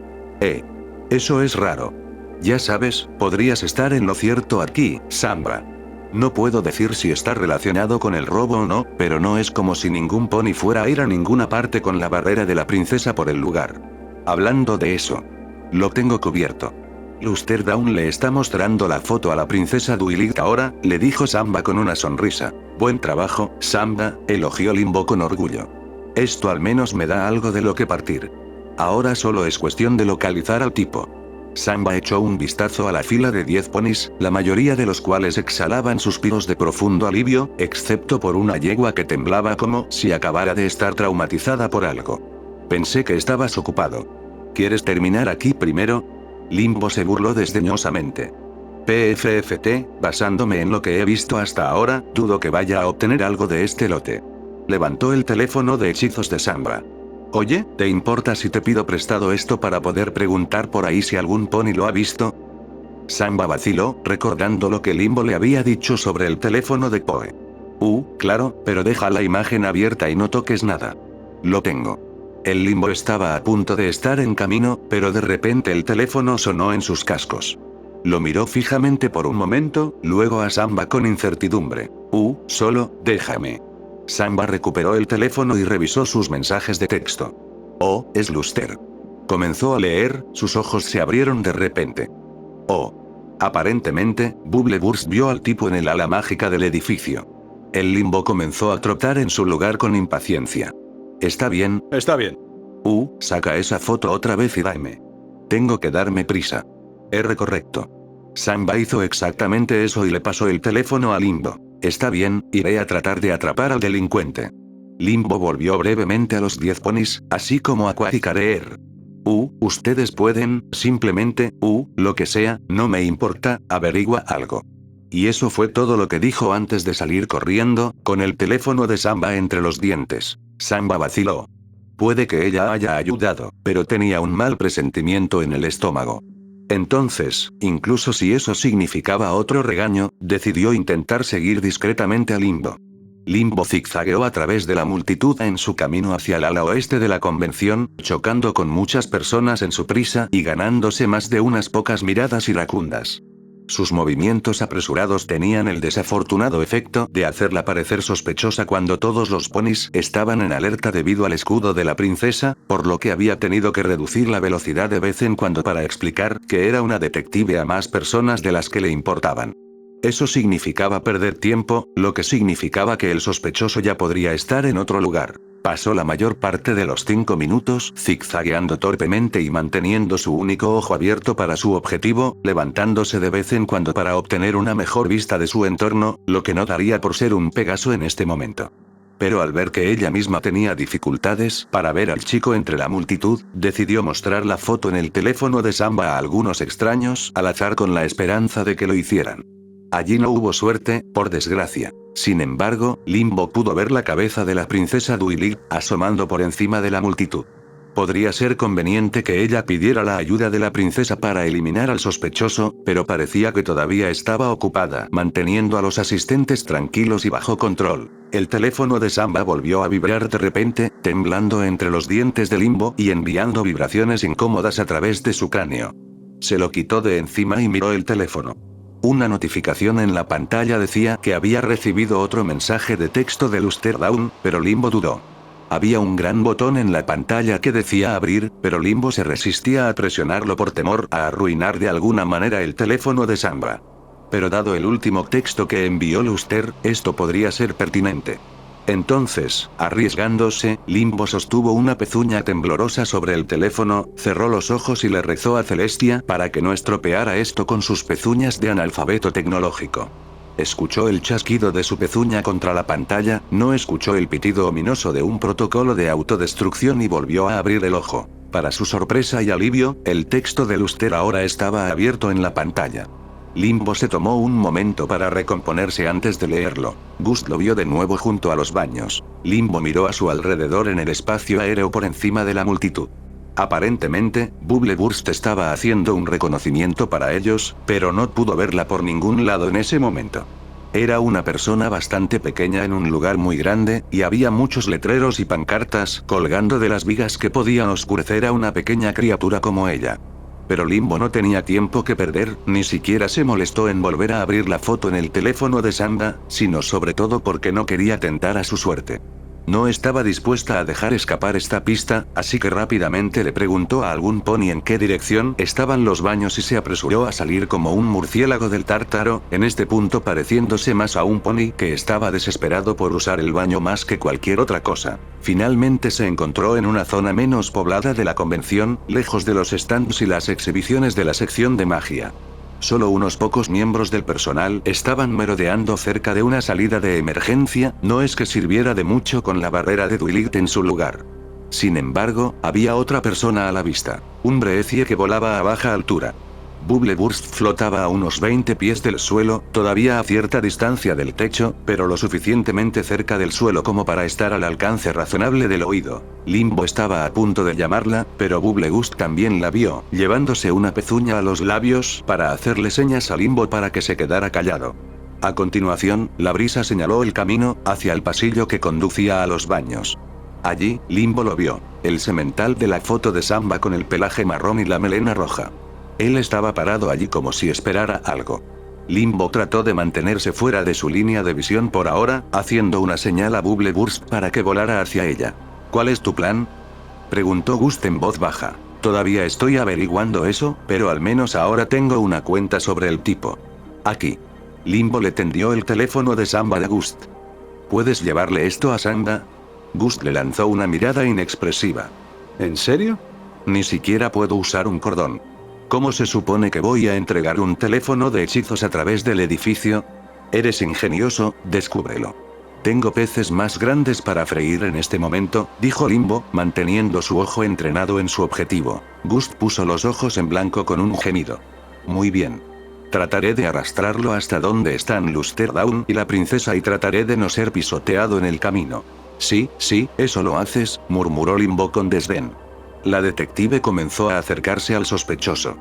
Eso es raro. Ya sabes, podrías estar en lo cierto aquí, Samba. No puedo decir si está relacionado con el robo o no, pero no es como si ningún pony fuera a ir a ninguna parte con la barrera de la princesa por el lugar. Hablando de eso. Lo tengo cubierto. Luster Down le está mostrando la foto a la princesa Duilit ahora, le dijo Samba con una sonrisa. Buen trabajo, Samba, elogió Limbo con orgullo. Esto al menos me da algo de lo que partir. Ahora solo es cuestión de localizar al tipo. Samba echó un vistazo a la fila de 10 ponis, la mayoría de los cuales exhalaban suspiros de profundo alivio, excepto por una yegua que temblaba como si acabara de estar traumatizada por algo. Pensé que estabas ocupado. ¿Quieres terminar aquí primero? Limbo se burló desdeñosamente. PFFT, basándome en lo que he visto hasta ahora, dudo que vaya a obtener algo de este lote. Levantó el teléfono de hechizos de Samba. Oye, ¿te importa si te pido prestado esto para poder preguntar por ahí si algún pony lo ha visto? Samba vaciló, recordando lo que Limbo le había dicho sobre el teléfono de Poe. Claro, pero deja la imagen abierta y no toques nada. Lo tengo. El Limbo estaba a punto de estar en camino, pero de repente el teléfono sonó en sus cascos. Lo miró fijamente por un momento, luego a Samba con incertidumbre. Solo, déjame. Samba recuperó el teléfono y revisó sus mensajes de texto. Es Luster. Comenzó a leer, sus ojos se abrieron de repente. Oh. Aparentemente, Bubbleburst vio al tipo en el ala mágica del edificio. El Limbo comenzó a trotar en su lugar con impaciencia. ¿Está bien? Está bien. Saca esa foto otra vez y dame. Tengo que darme prisa. R correcto. Samba hizo exactamente eso y le pasó el teléfono a Limbo. Está bien, iré a tratar de atrapar al delincuente. Limbo volvió brevemente a los 10 ponis, así como a Quack y Career. Ustedes pueden, simplemente, lo que sea, no me importa, averigua algo. Y eso fue todo lo que dijo antes de salir corriendo, con el teléfono de Samba entre los dientes. Samba vaciló. Puede que ella haya ayudado, pero tenía un mal presentimiento en el estómago. Entonces, incluso si eso significaba otro regaño, decidió intentar seguir discretamente a Limbo. Limbo zigzagueó a través de la multitud en su camino hacia el ala oeste de la convención, chocando con muchas personas en su prisa y ganándose más de unas pocas miradas iracundas. Sus movimientos apresurados tenían el desafortunado efecto de hacerla parecer sospechosa cuando todos los ponis estaban en alerta debido al escudo de la princesa, por lo que había tenido que reducir la velocidad de vez en cuando para explicar que era una detective a más personas de las que le importaban. Eso significaba perder tiempo, lo que significaba que el sospechoso ya podría estar en otro lugar. Pasó la mayor parte de los 5 minutos zigzagueando torpemente y manteniendo su único ojo abierto para su objetivo, levantándose de vez en cuando para obtener una mejor vista de su entorno, lo que no daría por ser un Pegaso en este momento. Pero al ver que ella misma tenía dificultades para ver al chico entre la multitud, decidió mostrar la foto en el teléfono de Samba a algunos extraños al azar con la esperanza de que lo hicieran. Allí no hubo suerte, por desgracia. Sin embargo, Limbo pudo ver la cabeza de la princesa Duilig, asomando por encima de la multitud. Podría ser conveniente que ella pidiera la ayuda de la princesa para eliminar al sospechoso, pero parecía que todavía estaba ocupada manteniendo a los asistentes tranquilos y bajo control. El teléfono de Samba volvió a vibrar de repente, temblando entre los dientes de Limbo y enviando vibraciones incómodas a través de su cráneo. Se lo quitó de encima y miró el teléfono. Una notificación en la pantalla decía que había recibido otro mensaje de texto de Luster Down, pero Limbo dudó. Había un gran botón en la pantalla que decía abrir, pero Limbo se resistía a presionarlo por temor a arruinar de alguna manera el teléfono de Samba. Pero dado el último texto que envió Luster, esto podría ser pertinente. Entonces, arriesgándose, Limbo sostuvo una pezuña temblorosa sobre el teléfono, cerró los ojos y le rezó a Celestia para que no estropeara esto con sus pezuñas de analfabeto tecnológico. Escuchó el chasquido de su pezuña contra la pantalla, no escuchó el pitido ominoso de un protocolo de autodestrucción y volvió a abrir el ojo. Para su sorpresa y alivio, el texto de Luster ahora estaba abierto en la pantalla. Limbo se tomó un momento para recomponerse antes de leerlo. Gust lo vio de nuevo junto a los baños. Limbo miró a su alrededor en el espacio aéreo por encima de la multitud. Aparentemente, Bubbleburst estaba haciendo un reconocimiento para ellos, pero no pudo verla por ningún lado en ese momento. Era una persona bastante pequeña en un lugar muy grande, y había muchos letreros y pancartas colgando de las vigas que podían oscurecer a una pequeña criatura como ella. Pero Limbo no tenía tiempo que perder, ni siquiera se molestó en volver a abrir la foto en el teléfono de Samba, sino sobre todo porque no quería tentar a su suerte. No estaba dispuesta a dejar escapar esta pista, así que rápidamente le preguntó a algún pony en qué dirección estaban los baños y se apresuró a salir como un murciélago del tártaro, en este punto pareciéndose más a un pony que estaba desesperado por usar el baño más que cualquier otra cosa. Finalmente se encontró en una zona menos poblada de la convención, lejos de los stands y las exhibiciones de la sección de magia. Solo unos pocos miembros del personal estaban merodeando cerca de una salida de emergencia, no es que sirviera de mucho con la barrera de Duilig en su lugar. Sin embargo, había otra persona a la vista, un Breecie que volaba a baja altura. Bubbleburst flotaba a unos 20 pies del suelo, todavía a cierta distancia del techo, pero lo suficientemente cerca del suelo como para estar al alcance razonable del oído. Limbo estaba a punto de llamarla, pero Bubblegust también la vio, llevándose una pezuña a los labios para hacerle señas a Limbo para que se quedara callado. A continuación, la brisa señaló el camino hacia el pasillo que conducía a los baños. Allí, Limbo lo vio, el semental de la foto de Samba con el pelaje marrón y la melena roja. Él estaba parado allí como si esperara algo. Limbo trató de mantenerse fuera de su línea de visión por ahora, haciendo una señal a Bubbleburst para que volara hacia ella. ¿Cuál es tu plan?, preguntó Gust en voz baja. Todavía estoy averiguando eso, pero al menos ahora tengo una cuenta sobre el tipo. Aquí. Limbo le tendió el teléfono de Samba de Gust. ¿Puedes llevarle esto a Samba? Gust le lanzó una mirada inexpresiva. ¿En serio? Ni siquiera puedo usar un cordón. ¿Cómo se supone que voy a entregar un teléfono de hechizos a través del edificio? Eres ingenioso, descúbrelo. Tengo peces más grandes para freír en este momento, dijo Limbo, manteniendo su ojo entrenado en su objetivo. Gust puso los ojos en blanco con un gemido. Muy bien. Trataré de arrastrarlo hasta donde están Lusterdown y la princesa y trataré de no ser pisoteado en el camino. Sí, eso lo haces, murmuró Limbo con desdén. La detective comenzó a acercarse al sospechoso.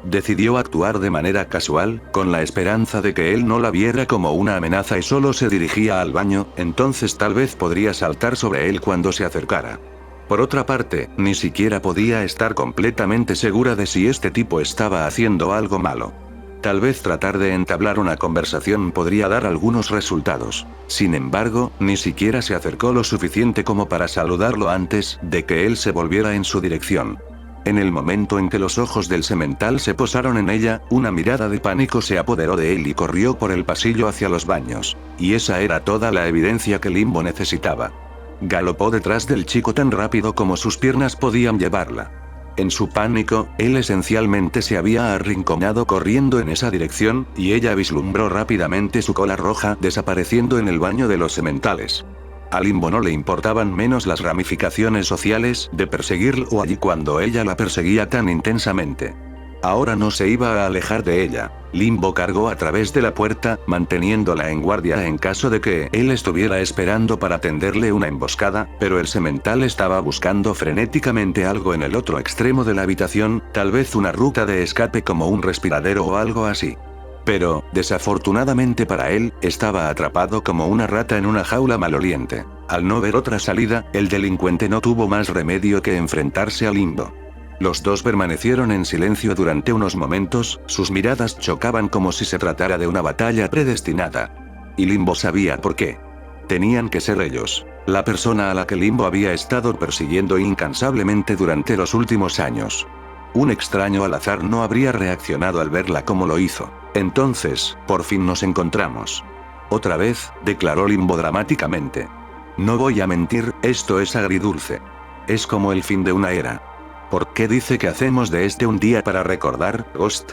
Decidió actuar de manera casual, con la esperanza de que él no la viera como una amenaza y solo se dirigía al baño, entonces tal vez podría saltar sobre él cuando se acercara. Por otra parte, ni siquiera podía estar completamente segura de si este tipo estaba haciendo algo malo. Tal vez tratar de entablar una conversación podría dar algunos resultados. Sin embargo, ni siquiera se acercó lo suficiente como para saludarlo antes de que él se volviera en su dirección. En el momento en que los ojos del semental se posaron en ella, una mirada de pánico se apoderó de él y corrió por el pasillo hacia los baños. Y esa era toda la evidencia que Limbo necesitaba. Galopó detrás del chico tan rápido como sus piernas podían llevarla. En su pánico, él esencialmente se había arrinconado corriendo en esa dirección, y ella vislumbró rápidamente su cola roja desapareciendo en el baño de los sementales. A Limbo no le importaban menos las ramificaciones sociales de perseguirlo allí cuando ella la perseguía tan intensamente. Ahora no se iba a alejar de ella. Limbo cargó a través de la puerta, manteniéndola en guardia en caso de que él estuviera esperando para tenderle una emboscada, pero el semental estaba buscando frenéticamente algo en el otro extremo de la habitación, tal vez una ruta de escape como un respiradero o algo así. Pero, desafortunadamente para él, estaba atrapado como una rata en una jaula maloliente. Al no ver otra salida, el delincuente no tuvo más remedio que enfrentarse a Limbo. Los dos permanecieron en silencio durante unos momentos, sus miradas chocaban como si se tratara de una batalla predestinada. Y Limbo sabía por qué. Tenían que ser ellos. La persona a la que Limbo había estado persiguiendo incansablemente durante los últimos años. Un extraño al azar no habría reaccionado al verla como lo hizo. Entonces, por fin nos encontramos. Otra vez, declaró Limbo dramáticamente. No voy a mentir, esto es agridulce. Es como el fin de una era. ¿Por qué dice que hacemos de este un día para recordar, Ghost?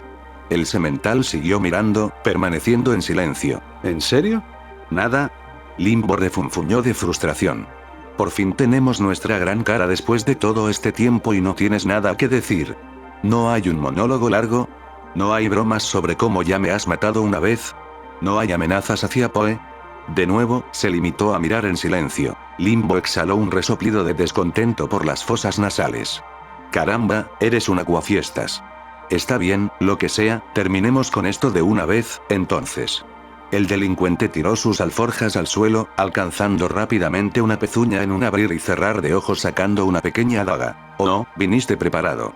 El semental siguió mirando, permaneciendo en silencio. ¿En serio? ¿Nada? Limbo refunfuñó de frustración. Por fin tenemos nuestra gran cara después de todo este tiempo y no tienes nada que decir. ¿No hay un monólogo largo? ¿No hay bromas sobre cómo ya me has matado una vez? ¿No hay amenazas hacia Poe? De nuevo, se limitó a mirar en silencio. Limbo exhaló un resoplido de descontento por las fosas nasales. Caramba, eres un aguafiestas. Está bien, lo que sea, terminemos con esto de una vez, entonces. El delincuente tiró sus alforjas al suelo, alcanzando rápidamente una pezuña en un abrir y cerrar de ojos sacando una pequeña daga. Oh, viniste preparado.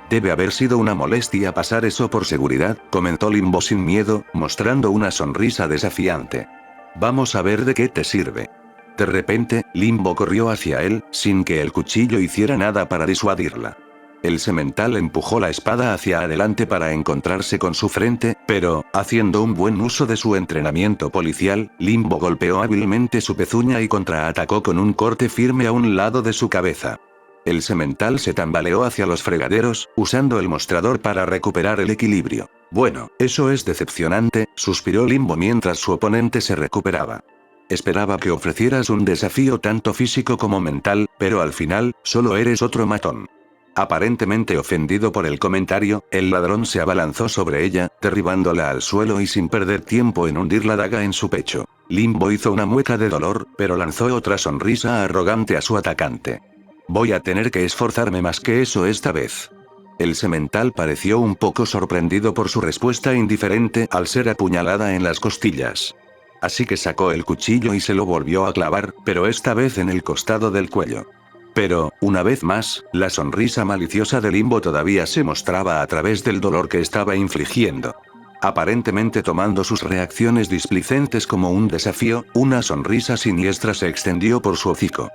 Debe haber sido una molestia pasar eso por seguridad, comentó Limbo sin miedo, mostrando una sonrisa desafiante. Vamos a ver de qué te sirve. De repente, Limbo corrió hacia él, sin que el cuchillo hiciera nada para disuadirla. El semental empujó la espada hacia adelante para encontrarse con su frente, pero, haciendo un buen uso de su entrenamiento policial, Limbo golpeó hábilmente su pezuña y contraatacó con un corte firme a un lado de su cabeza. El semental se tambaleó hacia los fregaderos, usando el mostrador para recuperar el equilibrio. Bueno, eso es decepcionante, suspiró Limbo mientras su oponente se recuperaba. Esperaba que ofrecieras un desafío tanto físico como mental, pero al final, solo eres otro matón. Aparentemente ofendido por el comentario, el ladrón se abalanzó sobre ella, derribándola al suelo y sin perder tiempo en hundir la daga en su pecho. Limbo hizo una mueca de dolor, pero lanzó otra sonrisa arrogante a su atacante. Voy a tener que esforzarme más que eso esta vez. El semental pareció un poco sorprendido por su respuesta indiferente al ser apuñalada en las costillas. Así que sacó el cuchillo y se lo volvió a clavar, pero esta vez en el costado del cuello. Pero, una vez más, la sonrisa maliciosa de Limbo todavía se mostraba a través del dolor que estaba infligiendo. Aparentemente tomando sus reacciones displicentes como un desafío, una sonrisa siniestra se extendió por su hocico.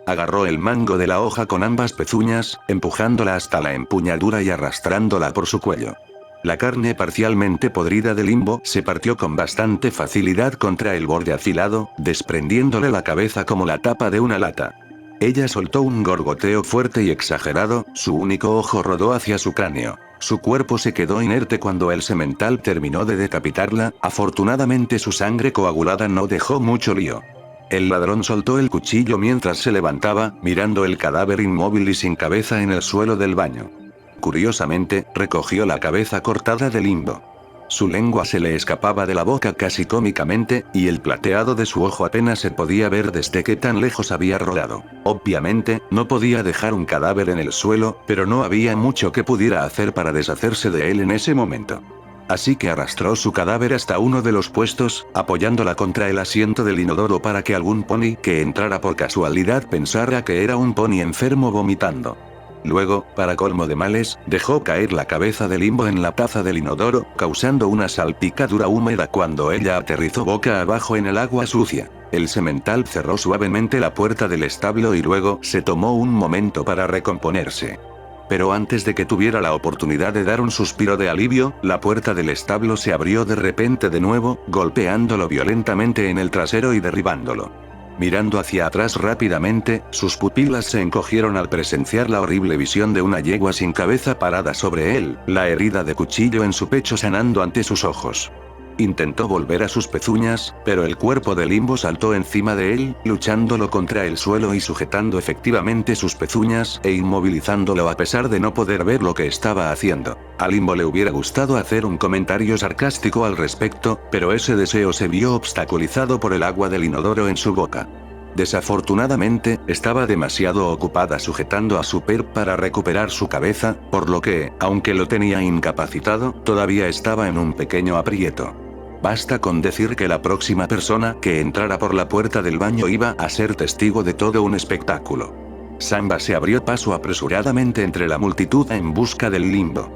Agarró el mango de la hoja con ambas pezuñas, empujándola hasta la empuñadura y arrastrándola por su cuello. La carne parcialmente podrida de Limbo se partió con bastante facilidad contra el borde afilado, desprendiéndole la cabeza como la tapa de una lata. Ella soltó un gorgoteo fuerte y exagerado, su único ojo rodó hacia su cráneo. Su cuerpo se quedó inerte cuando el semental terminó de decapitarla, afortunadamente su sangre coagulada no dejó mucho lío. El ladrón soltó el cuchillo mientras se levantaba, mirando el cadáver inmóvil y sin cabeza en el suelo del baño. Curiosamente, recogió la cabeza cortada de Limbo. Su lengua se le escapaba de la boca casi cómicamente, y el plateado de su ojo apenas se podía ver desde que tan lejos había rodado. Obviamente, no podía dejar un cadáver en el suelo, pero no había mucho que pudiera hacer para deshacerse de él en ese momento. Así que arrastró su cadáver hasta uno de los puestos, apoyándola contra el asiento del inodoro para que algún pony que entrara por casualidad pensara que era un pony enfermo vomitando. Luego, para colmo de males, dejó caer la cabeza de Limbo en la taza del inodoro, causando una salpicadura húmeda cuando ella aterrizó boca abajo en el agua sucia. El semental cerró suavemente la puerta del establo y luego se tomó un momento para recomponerse. Pero antes de que tuviera la oportunidad de dar un suspiro de alivio, la puerta del establo se abrió de repente de nuevo, golpeándolo violentamente en el trasero y derribándolo. Mirando hacia atrás rápidamente, sus pupilas se encogieron al presenciar la horrible visión de una yegua sin cabeza parada sobre él, la herida de cuchillo en su pecho sanando ante sus ojos. Intentó volver a sus pezuñas, pero el cuerpo de Limbo saltó encima de él, luchándolo contra el suelo y sujetando efectivamente sus pezuñas e inmovilizándolo a pesar de no poder ver lo que estaba haciendo. A Limbo le hubiera gustado hacer un comentario sarcástico al respecto, pero ese deseo se vio obstaculizado por el agua del inodoro en su boca. Desafortunadamente, estaba demasiado ocupada sujetando a Super para recuperar su cabeza, por lo que, aunque lo tenía incapacitado, todavía estaba en un pequeño aprieto. Basta con decir que la próxima persona que entrara por la puerta del baño iba a ser testigo de todo un espectáculo. Samba se abrió paso apresuradamente entre la multitud en busca del Limbo.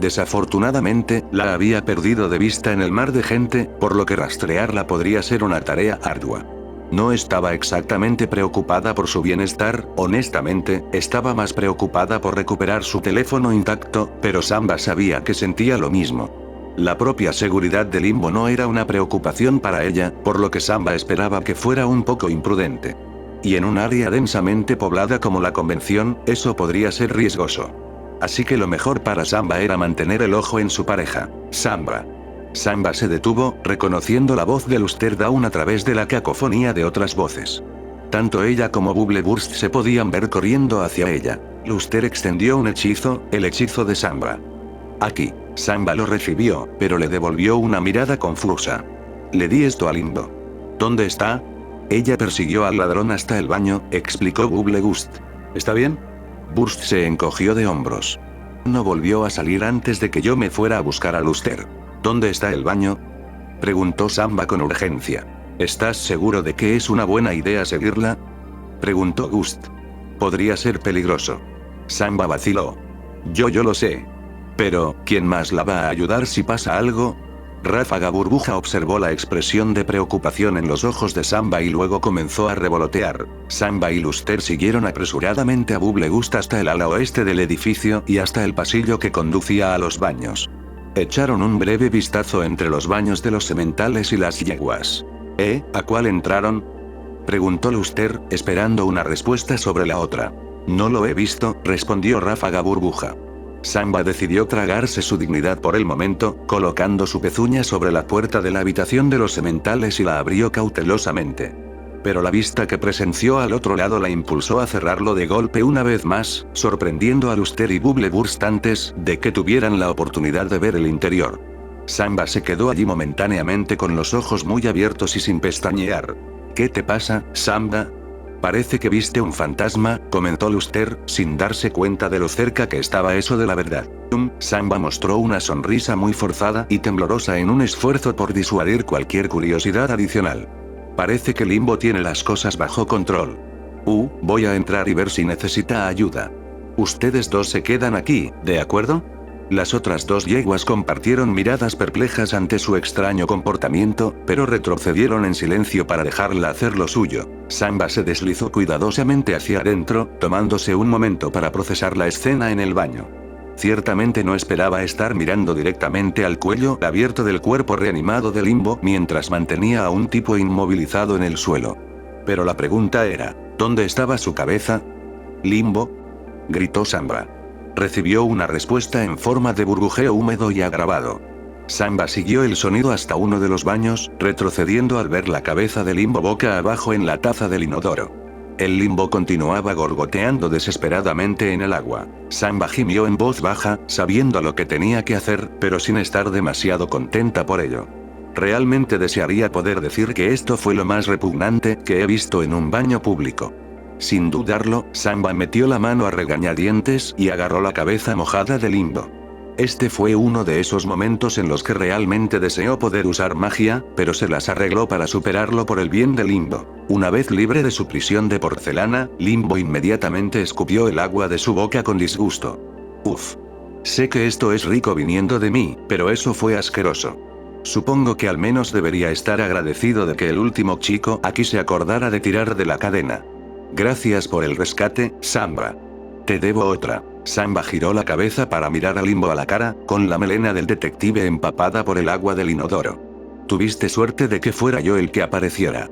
Desafortunadamente, la había perdido de vista en el mar de gente, por lo que rastrearla podría ser una tarea ardua. No estaba exactamente preocupada por su bienestar, honestamente, estaba más preocupada por recuperar su teléfono intacto, pero Samba sabía que sentía lo mismo. La propia seguridad de Limbo no era una preocupación para ella, por lo que Samba esperaba que fuera un poco imprudente. Y en un área densamente poblada como la Convención, eso podría ser riesgoso. Así que lo mejor para Samba era mantener el ojo en su pareja, Samba. Samba se detuvo, reconociendo la voz de Luster Dawn a través de la cacofonía de otras voces. Tanto ella como Bubbleburst se podían ver corriendo hacia ella. Luster extendió un hechizo, el hechizo de Samba. Aquí. Samba lo recibió, pero le devolvió una mirada confusa. Le di esto a Limbo. ¿Dónde está? Ella persiguió al ladrón hasta el baño, explicó Bubbleburst. ¿Está bien? Burst se encogió de hombros. No volvió a salir antes de que yo me fuera a buscar a Luster. ¿Dónde está el baño? Preguntó Samba con urgencia. ¿Estás seguro de que es una buena idea seguirla? Preguntó Gust. Podría ser peligroso. Samba vaciló. Yo lo sé. Pero, ¿quién más la va a ayudar si pasa algo? Ráfaga Burbuja observó la expresión de preocupación en los ojos de Samba y luego comenzó a revolotear. Samba y Luster siguieron apresuradamente a Bubblegust hasta el ala oeste del edificio y hasta el pasillo que conducía a los baños. Echaron un breve vistazo entre los baños de los sementales y las yeguas. ¿A cuál entraron? Preguntó Luster, esperando una respuesta sobre la otra. No lo he visto, respondió Ráfaga Burbuja. Samba decidió tragarse su dignidad por el momento, colocando su pezuña sobre la puerta de la habitación de los sementales y la abrió cautelosamente. Pero la vista que presenció al otro lado la impulsó a cerrarlo de golpe una vez más, sorprendiendo a Luster y Bubbleburst antes de que tuvieran la oportunidad de ver el interior. Samba se quedó allí momentáneamente con los ojos muy abiertos y sin pestañear. ¿Qué te pasa, Samba? Parece que viste un fantasma, comentó Luster, sin darse cuenta de lo cerca que estaba eso de la verdad. Samba mostró una sonrisa muy forzada y temblorosa en un esfuerzo por disuadir cualquier curiosidad adicional. Parece que Limbo tiene las cosas bajo control. Voy a entrar y ver si necesita ayuda. Ustedes dos se quedan aquí, ¿de acuerdo? Las otras dos yeguas compartieron miradas perplejas ante su extraño comportamiento, pero retrocedieron en silencio para dejarla hacer lo suyo. Samba se deslizó cuidadosamente hacia adentro, tomándose un momento para procesar la escena en el baño. Ciertamente no esperaba estar mirando directamente al cuello abierto del cuerpo reanimado de Limbo mientras mantenía a un tipo inmovilizado en el suelo. Pero la pregunta era, ¿dónde estaba su cabeza? «Limbo», gritó Samba. Recibió una respuesta en forma de burbujeo húmedo y agravado. Samba siguió el sonido hasta uno de los baños, retrocediendo al ver la cabeza de Limbo boca abajo en la taza del inodoro. El Limbo continuaba gorgoteando desesperadamente en el agua. Samba gimió en voz baja, sabiendo lo que tenía que hacer, pero sin estar demasiado contenta por ello. Realmente desearía poder decir que esto fue lo más repugnante que he visto en un baño público. Sin dudarlo, Samba metió la mano a regañadientes y agarró la cabeza mojada de Limbo. Este fue uno de esos momentos en los que realmente deseó poder usar magia, pero se las arregló para superarlo por el bien de Limbo. Una vez libre de su prisión de porcelana, Limbo inmediatamente escupió el agua de su boca con disgusto. Uf. Sé que esto es rico viniendo de mí, pero eso fue asqueroso. Supongo que al menos debería estar agradecido de que el último chico aquí se acordara de tirar de la cadena. Gracias por el rescate, Samba. Te debo otra. Samba giró la cabeza para mirar a Limbo a la cara, con la melena del detective empapada por el agua del inodoro. Tuviste suerte de que fuera yo el que apareciera.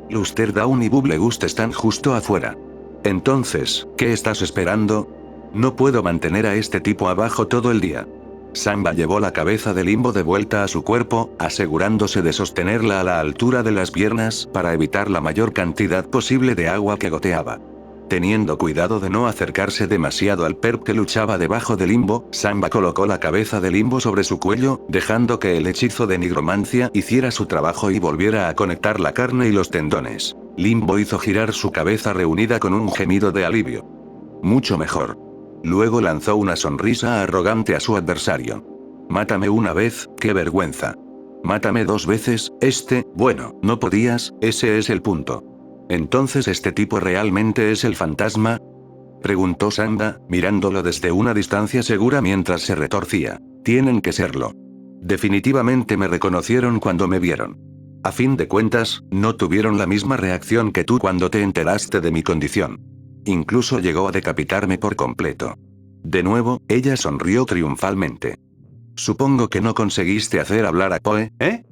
Luster Down y Bubblegust están justo afuera. Entonces, ¿qué estás esperando? No puedo mantener a este tipo abajo todo el día. Samba llevó la cabeza de Limbo de vuelta a su cuerpo, asegurándose de sostenerla a la altura de las piernas para evitar la mayor cantidad posible de agua que goteaba. Teniendo cuidado de no acercarse demasiado al perp que luchaba debajo de Limbo, Samba colocó la cabeza de Limbo sobre su cuello, dejando que el hechizo de nigromancia hiciera su trabajo y volviera a conectar la carne y los tendones. Limbo hizo girar su cabeza reunida con un gemido de alivio. Mucho mejor. Luego lanzó una sonrisa arrogante a su adversario. Mátame una vez, qué vergüenza. Mátame dos veces, bueno, no podías, ese es el punto. ¿Entonces este tipo realmente es el fantasma? Preguntó Samba, mirándolo desde una distancia segura mientras se retorcía. Tienen que serlo. Definitivamente me reconocieron cuando me vieron. A fin de cuentas, no tuvieron la misma reacción que tú cuando te enteraste de mi condición. Incluso llegó a decapitarme por completo. De nuevo, ella sonrió triunfalmente. Supongo que no conseguiste hacer hablar a Poe, ¿eh?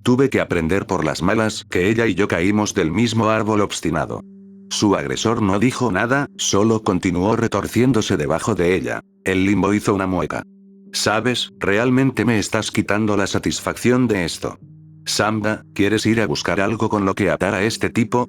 Tuve que aprender por las malas que ella y yo caímos del mismo árbol obstinado. Su agresor no dijo nada, solo continuó retorciéndose debajo de ella. El Limbo hizo una mueca. ¿Sabes? Realmente me estás quitando la satisfacción de esto. Samba, ¿quieres ir a buscar algo con lo que atar a este tipo?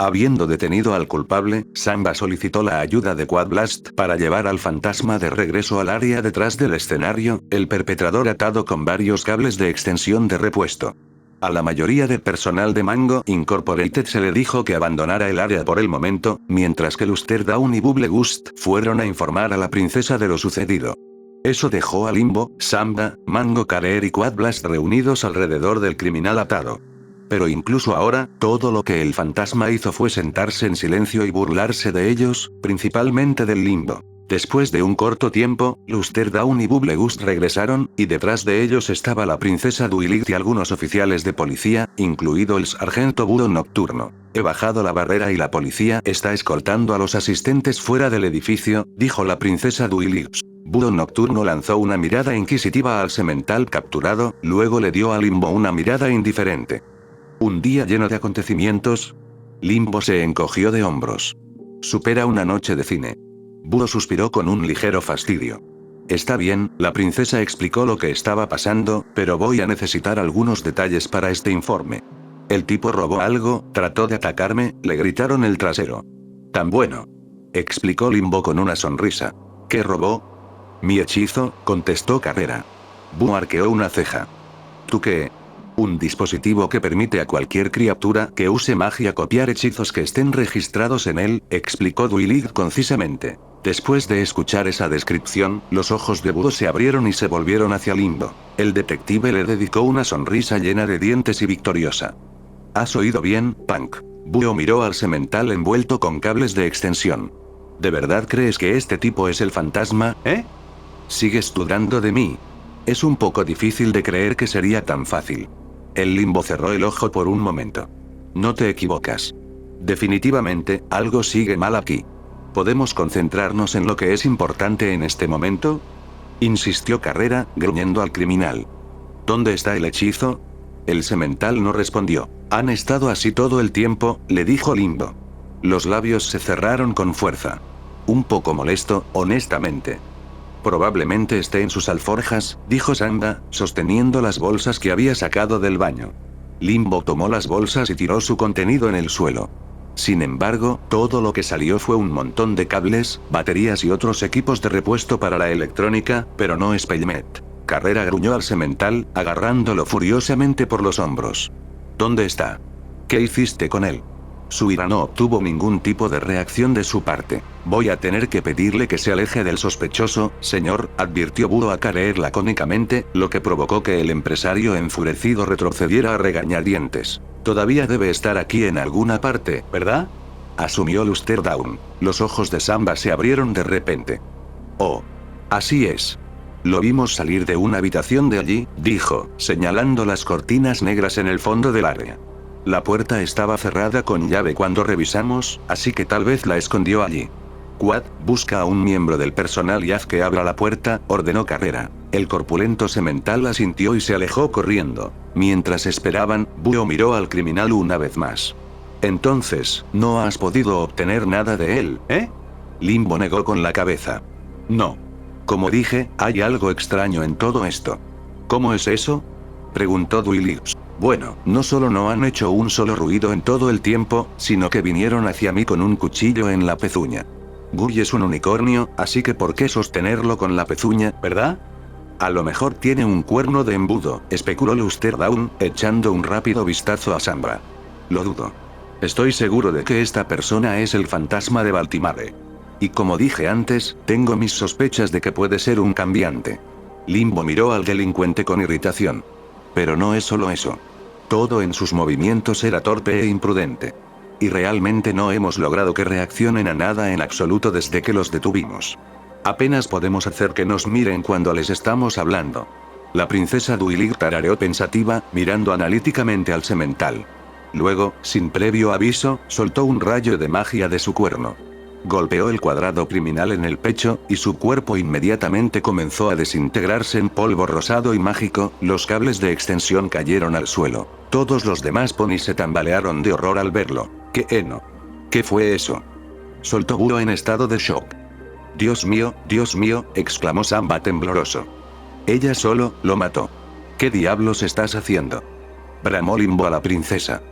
Habiendo detenido al culpable, Samba solicitó la ayuda de Quad Blast para llevar al fantasma de regreso al área detrás del escenario, el perpetrador atado con varios cables de extensión de repuesto. A la mayoría de personal de Mango Incorporated se le dijo que abandonara el área por el momento, mientras que Luster Down y Bubblegust fueron a informar a la princesa de lo sucedido. Eso dejó a Limbo, Samba, Mango Career y Quad Blast reunidos alrededor del criminal atado. Pero incluso ahora, todo lo que el fantasma hizo fue sentarse en silencio y burlarse de ellos, principalmente del Limbo. Después de un corto tiempo, Luster Down y Bubblegust regresaron, y detrás de ellos estaba la princesa Duilig y algunos oficiales de policía, incluido el sargento Búho Nocturno. He bajado la barrera y la policía está escoltando a los asistentes fuera del edificio, dijo la princesa Duilig. Búho Nocturno lanzó una mirada inquisitiva al semental capturado, luego le dio a Limbo una mirada indiferente. ¿Un día lleno de acontecimientos? Limbo se encogió de hombros. Supera una noche de cine. Búho suspiró con un ligero fastidio. Está bien, la princesa explicó lo que estaba pasando, pero voy a necesitar algunos detalles para este informe. El tipo robó algo, trató de atacarme, le gritaron el trasero. Tan bueno. Explicó Limbo con una sonrisa. ¿Qué robó? Mi hechizo, contestó Carrera. Búho arqueó una ceja. ¿Tú qué? Un dispositivo que permite a cualquier criatura que use magia copiar hechizos que estén registrados en él, explicó Duilig concisamente. Después de escuchar esa descripción, los ojos de Búho se abrieron y se volvieron hacia Limbo. El detective le dedicó una sonrisa llena de dientes y victoriosa. ¿Has oído bien, Punk? Búho miró al semental envuelto con cables de extensión. ¿De verdad crees que este tipo es el fantasma, eh? ¿Sigues dudando de mí? Es un poco difícil de creer que sería tan fácil. El limbo cerró el ojo por un momento. No te equivocas. Definitivamente, algo sigue mal aquí. ¿Podemos concentrarnos en lo que es importante en este momento? Insistió Carrera, gruñendo al criminal. ¿Dónde está el hechizo? El semental no respondió. Han estado así todo el tiempo, le dijo Limbo. Los labios se cerraron con fuerza. Un poco molesto, honestamente. Probablemente esté en sus alforjas, dijo Samba, sosteniendo las bolsas que había sacado del baño. Limbo tomó las bolsas y tiró su contenido en el suelo. Sin embargo, todo lo que salió fue un montón de cables, baterías y otros equipos de repuesto para la electrónica, pero no Spellmet. Carrera gruñó al semental, agarrándolo furiosamente por los hombros. ¿Dónde está? ¿Qué hiciste con él? Su ira no obtuvo ningún tipo de reacción de su parte. Voy a tener que pedirle que se aleje del sospechoso, señor, advirtió Búho a Career lacónicamente, lo que provocó que el empresario enfurecido retrocediera a regañadientes. Todavía debe estar aquí en alguna parte, ¿verdad? Asumió Luster Down. Los ojos de Samba se abrieron de repente. Oh. Así es. Lo vimos salir de una habitación de allí, dijo, señalando las cortinas negras en el fondo del área. La puerta estaba cerrada con llave cuando revisamos, así que tal vez la escondió allí. Quad, busca a un miembro del personal y haz que abra la puerta, ordenó Carrera. El corpulento semental asintió y se alejó corriendo. Mientras esperaban, Búho miró al criminal una vez más. Entonces, ¿no has podido obtener nada de él, eh? Limbo negó con la cabeza. No. Como dije, hay algo extraño en todo esto. ¿Cómo es eso? Preguntó Duilix. Bueno, no solo no han hecho un solo ruido en todo el tiempo, sino que vinieron hacia mí con un cuchillo en la pezuña. Guy es un unicornio, así que ¿por qué sostenerlo con la pezuña, verdad? A lo mejor tiene un cuerno de embudo, especuló Luster Down, echando un rápido vistazo a Samba. Lo dudo. Estoy seguro de que esta persona es el fantasma de Baltimore. Y como dije antes, tengo mis sospechas de que puede ser un cambiante. Limbo miró al delincuente con irritación. Pero no es solo eso. Todo en sus movimientos era torpe e imprudente. Y realmente no hemos logrado que reaccionen a nada en absoluto desde que los detuvimos. Apenas podemos hacer que nos miren cuando les estamos hablando. La princesa Duilig tarareó pensativa, mirando analíticamente al semental. Luego, sin previo aviso, soltó un rayo de magia de su cuerno. Golpeó el cuadrado criminal en el pecho, y su cuerpo inmediatamente comenzó a desintegrarse en polvo rosado y mágico, los cables de extensión cayeron al suelo. Todos los demás ponis se tambalearon de horror al verlo. ¿Qué heno? ¿Qué fue eso? Soltó Búho en estado de shock. Dios mío, exclamó Samba tembloroso. Ella solo, lo mató. ¿Qué diablos estás haciendo? Bramó Limbo a la princesa.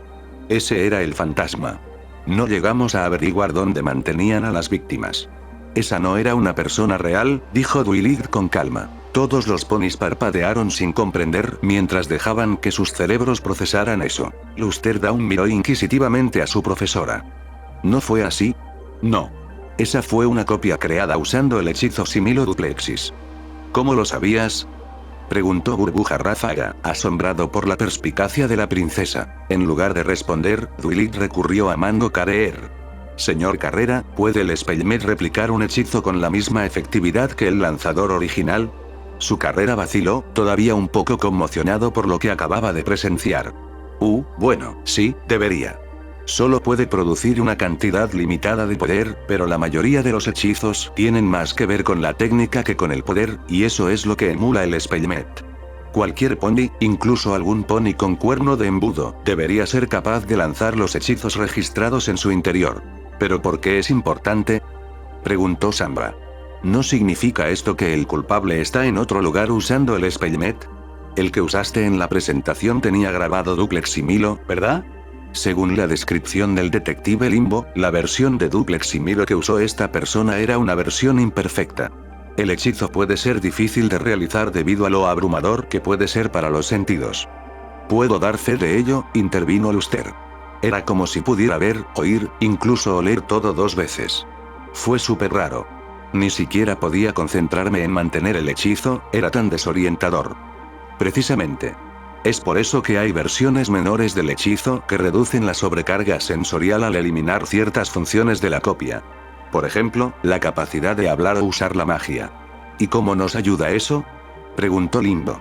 Ese era el fantasma. No llegamos a averiguar dónde mantenían a las víctimas. Esa no era una persona real, dijo Duilig con calma. Todos los ponis parpadearon sin comprender mientras dejaban que sus cerebros procesaran eso. Luster Down miró inquisitivamente a su profesora. ¿No fue así? No. Esa fue una copia creada usando el hechizo Similo-Duplexis. ¿Cómo lo sabías? Preguntó Burbuja Ráfaga, asombrado por la perspicacia de la princesa. En lugar de responder, Duilig recurrió a Mango Career. Señor Carrera, ¿puede el Spellmet replicar un hechizo con la misma efectividad que el lanzador original? Su Carrera vaciló, todavía un poco conmocionado por lo que acababa de presenciar. Bueno, sí, debería. Solo puede producir una cantidad limitada de poder, pero la mayoría de los hechizos tienen más que ver con la técnica que con el poder, y eso es lo que emula el Spellmet. Cualquier pony, incluso algún pony con cuerno de embudo, debería ser capaz de lanzar los hechizos registrados en su interior. ¿Pero por qué es importante? Preguntó Samba. ¿No significa esto que el culpable está en otro lugar usando el Spellmet? El que usaste en la presentación tenía grabado Duplex Similo, ¿verdad? Según la descripción del detective Limbo, la versión de Duplex Similo que usó esta persona era una versión imperfecta. El hechizo puede ser difícil de realizar debido a lo abrumador que puede ser para los sentidos. Puedo dar fe de ello, intervino Luster. Era como si pudiera ver, oír, incluso oler todo 2 veces. Fue súper raro. Ni siquiera podía concentrarme en mantener el hechizo, era tan desorientador. Precisamente. Es por eso que hay versiones menores del hechizo que reducen la sobrecarga sensorial al eliminar ciertas funciones de la copia. Por ejemplo, la capacidad de hablar o usar la magia. ¿Y cómo nos ayuda eso? Preguntó Limbo.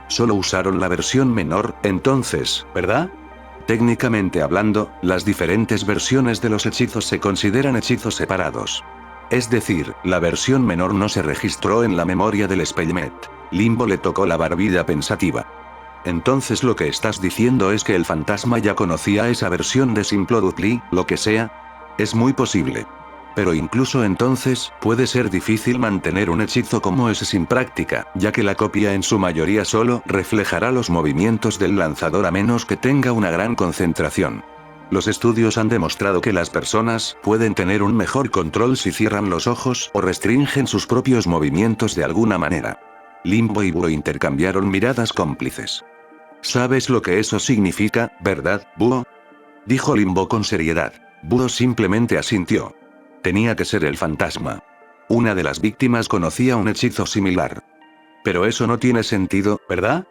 Solo usaron la versión menor, entonces, ¿verdad? Técnicamente hablando, las diferentes versiones de los hechizos se consideran hechizos separados. Es decir, la versión menor no se registró en la memoria del Spellmet. Limbo le tocó la barbilla pensativa. Entonces lo que estás diciendo es que el fantasma ya conocía esa versión de Simplodupli, lo que sea. Es muy posible. Pero incluso entonces, puede ser difícil mantener un hechizo como ese sin práctica, ya que la copia en su mayoría solo reflejará los movimientos del lanzador a menos que tenga una gran concentración. Los estudios han demostrado que las personas pueden tener un mejor control si cierran los ojos o restringen sus propios movimientos de alguna manera. Limbo y Búho intercambiaron miradas cómplices. ¿Sabes lo que eso significa, verdad, Búho? Dijo Limbo con seriedad. Búho simplemente asintió. Tenía que ser el fantasma. Una de las víctimas conocía un hechizo similar. Pero eso no tiene sentido, ¿verdad?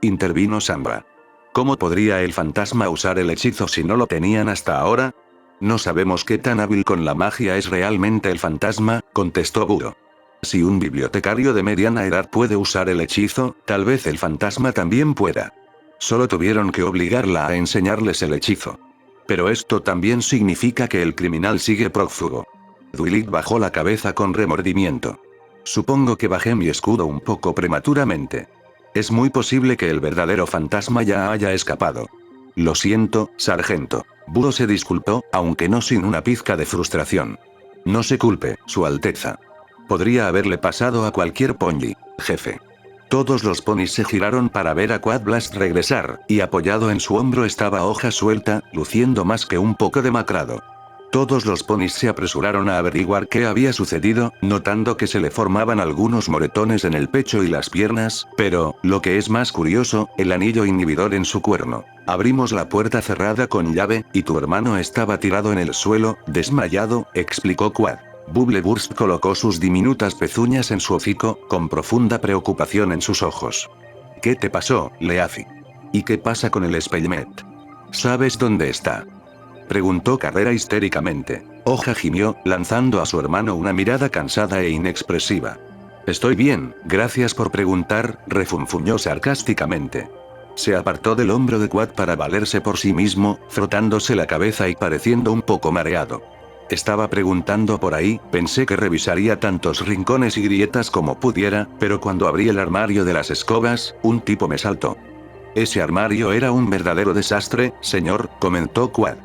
Intervino Samba. ¿Cómo podría el fantasma usar el hechizo si no lo tenían hasta ahora? No sabemos qué tan hábil con la magia es realmente el fantasma, contestó Búho. Si un bibliotecario de mediana edad puede usar el hechizo, tal vez el fantasma también pueda. Solo tuvieron que obligarla a enseñarles el hechizo. Pero esto también significa que el criminal sigue prófugo. Duilig bajó la cabeza con remordimiento. Supongo que bajé mi escudo un poco prematuramente. Es muy posible que el verdadero fantasma ya haya escapado. Lo siento, sargento. Búho se disculpó, aunque no sin una pizca de frustración. No se culpe, Su Alteza. Podría haberle pasado a cualquier pony, jefe. Todos los ponis se giraron para ver a Quad Blast regresar, y apoyado en su hombro estaba Hoja Suelta, luciendo más que un poco demacrado. Todos los ponis se apresuraron a averiguar qué había sucedido, notando que se le formaban algunos moretones en el pecho y las piernas, pero, lo que es más curioso, el anillo inhibidor en su cuerno. Abrimos la puerta cerrada con llave, y tu hermano estaba tirado en el suelo, desmayado, explicó Quad. Bubbleburst colocó sus diminutas pezuñas en su hocico, con profunda preocupación en sus ojos. ¿Qué te pasó, Leafy? ¿Y qué pasa con el Spellmet? ¿Sabes dónde está? Preguntó Carrera histéricamente. Hoja gimió, lanzando a su hermano una mirada cansada e inexpresiva. Estoy bien, gracias por preguntar, refunfuñó sarcásticamente. Se apartó del hombro de Quad para valerse por sí mismo, frotándose la cabeza y pareciendo un poco mareado. Estaba preguntando por ahí, pensé que revisaría tantos rincones y grietas como pudiera, pero cuando abrí el armario de las escobas, un tipo me saltó. Ese armario era un verdadero desastre, señor, comentó Quad.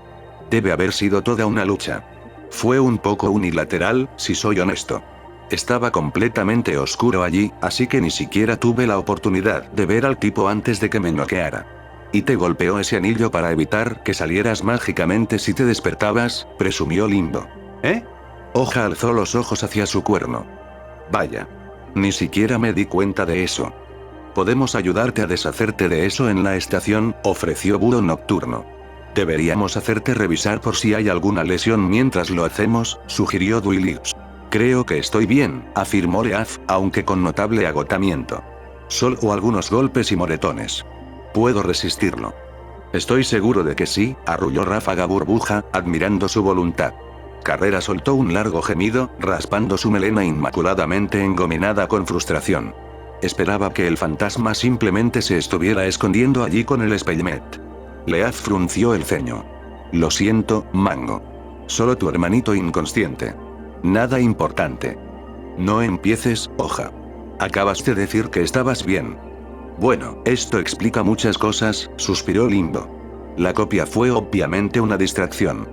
Debe haber sido toda una lucha. Fue un poco unilateral, si soy honesto. Estaba completamente oscuro allí, así que ni siquiera tuve la oportunidad de ver al tipo antes de que me noqueara. Y te golpeó ese anillo para evitar que salieras mágicamente si te despertabas, presumió Limbo. ¿Eh? Hoja alzó los ojos hacia su cuerno. Vaya. Ni siquiera me di cuenta de eso. Podemos ayudarte a deshacerte de eso en la estación, ofreció Búho Nocturno. Deberíamos hacerte revisar por si hay alguna lesión mientras lo hacemos, sugirió Duilig. Creo que estoy bien, afirmó Leaf, aunque con notable agotamiento. Solo algunos golpes y moretones. Puedo resistirlo. Estoy seguro de que sí, arrulló Ráfaga Burbuja, admirando su voluntad. Carrera soltó un largo gemido, raspando su melena inmaculadamente engominada con frustración. Esperaba que el fantasma simplemente se estuviera escondiendo allí con el Spellmet. Leaf frunció el ceño. Lo siento, Mango. Solo tu hermanito inconsciente. Nada importante. No empieces, Hoja. Acabas de decir que estabas bien. Bueno, esto explica muchas cosas, suspiró Limbo. La copia fue obviamente una distracción.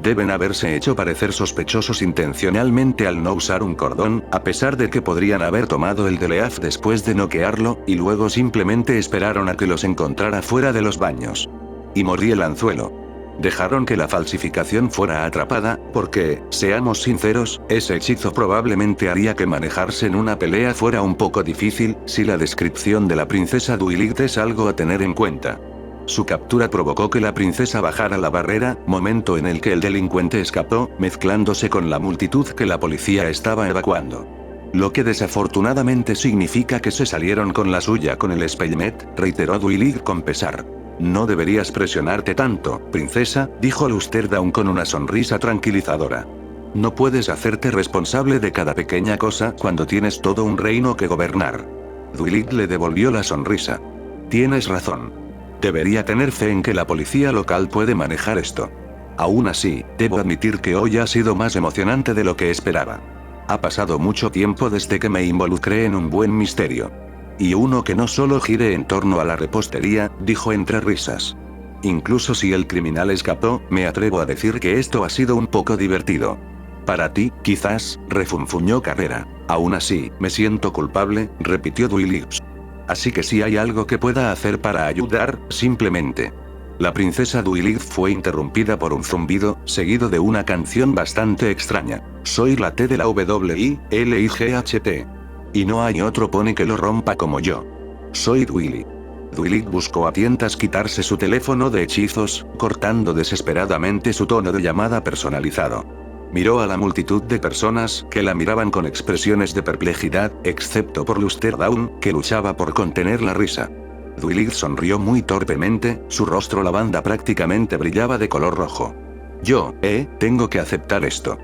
Deben haberse hecho parecer sospechosos intencionalmente al no usar un cordón, a pesar de que podrían haber tomado el de Leaf después de noquearlo, y luego simplemente esperaron a que los encontrara fuera de los baños. Y morí el anzuelo. Dejaron que la falsificación fuera atrapada, porque, seamos sinceros, ese hechizo probablemente haría que manejarse en una pelea fuera un poco difícil, si la descripción de la princesa Duilig es algo a tener en cuenta. Su captura provocó que la princesa bajara la barrera, momento en el que el delincuente escapó, mezclándose con la multitud que la policía estaba evacuando. Lo que desafortunadamente significa que se salieron con la suya con el Spellmet, reiteró Duilig con pesar. No deberías presionarte tanto, princesa, dijo Lusterdown con una sonrisa tranquilizadora. No puedes hacerte responsable de cada pequeña cosa cuando tienes todo un reino que gobernar. Dwight le devolvió la sonrisa. Tienes razón. Debería tener fe en que la policía local puede manejar esto. Aún así, debo admitir que hoy ha sido más emocionante de lo que esperaba. Ha pasado mucho tiempo desde que me involucré en un buen misterio. Y uno que no solo gire en torno a la repostería, dijo entre risas. Incluso si el criminal escapó, me atrevo a decir que esto ha sido un poco divertido. Para ti, quizás, refunfuñó Carrera. Aún así, me siento culpable, repitió Dwight. Así que si hay algo que pueda hacer para ayudar, simplemente. La princesa Dwight fue interrumpida por un zumbido, seguido de una canción bastante extraña. Soy la T de la WILIGHT. Y no hay otro pony que lo rompa como yo. Soy Dwight. Dwight buscó a tientas quitarse su teléfono de hechizos, cortando desesperadamente su tono de llamada personalizado. Miró a la multitud de personas que la miraban con expresiones de perplejidad, excepto por Luster Down, que luchaba por contener la risa. Dwight sonrió muy torpemente, su rostro lavanda prácticamente brillaba de color rojo. Tengo que aceptar esto.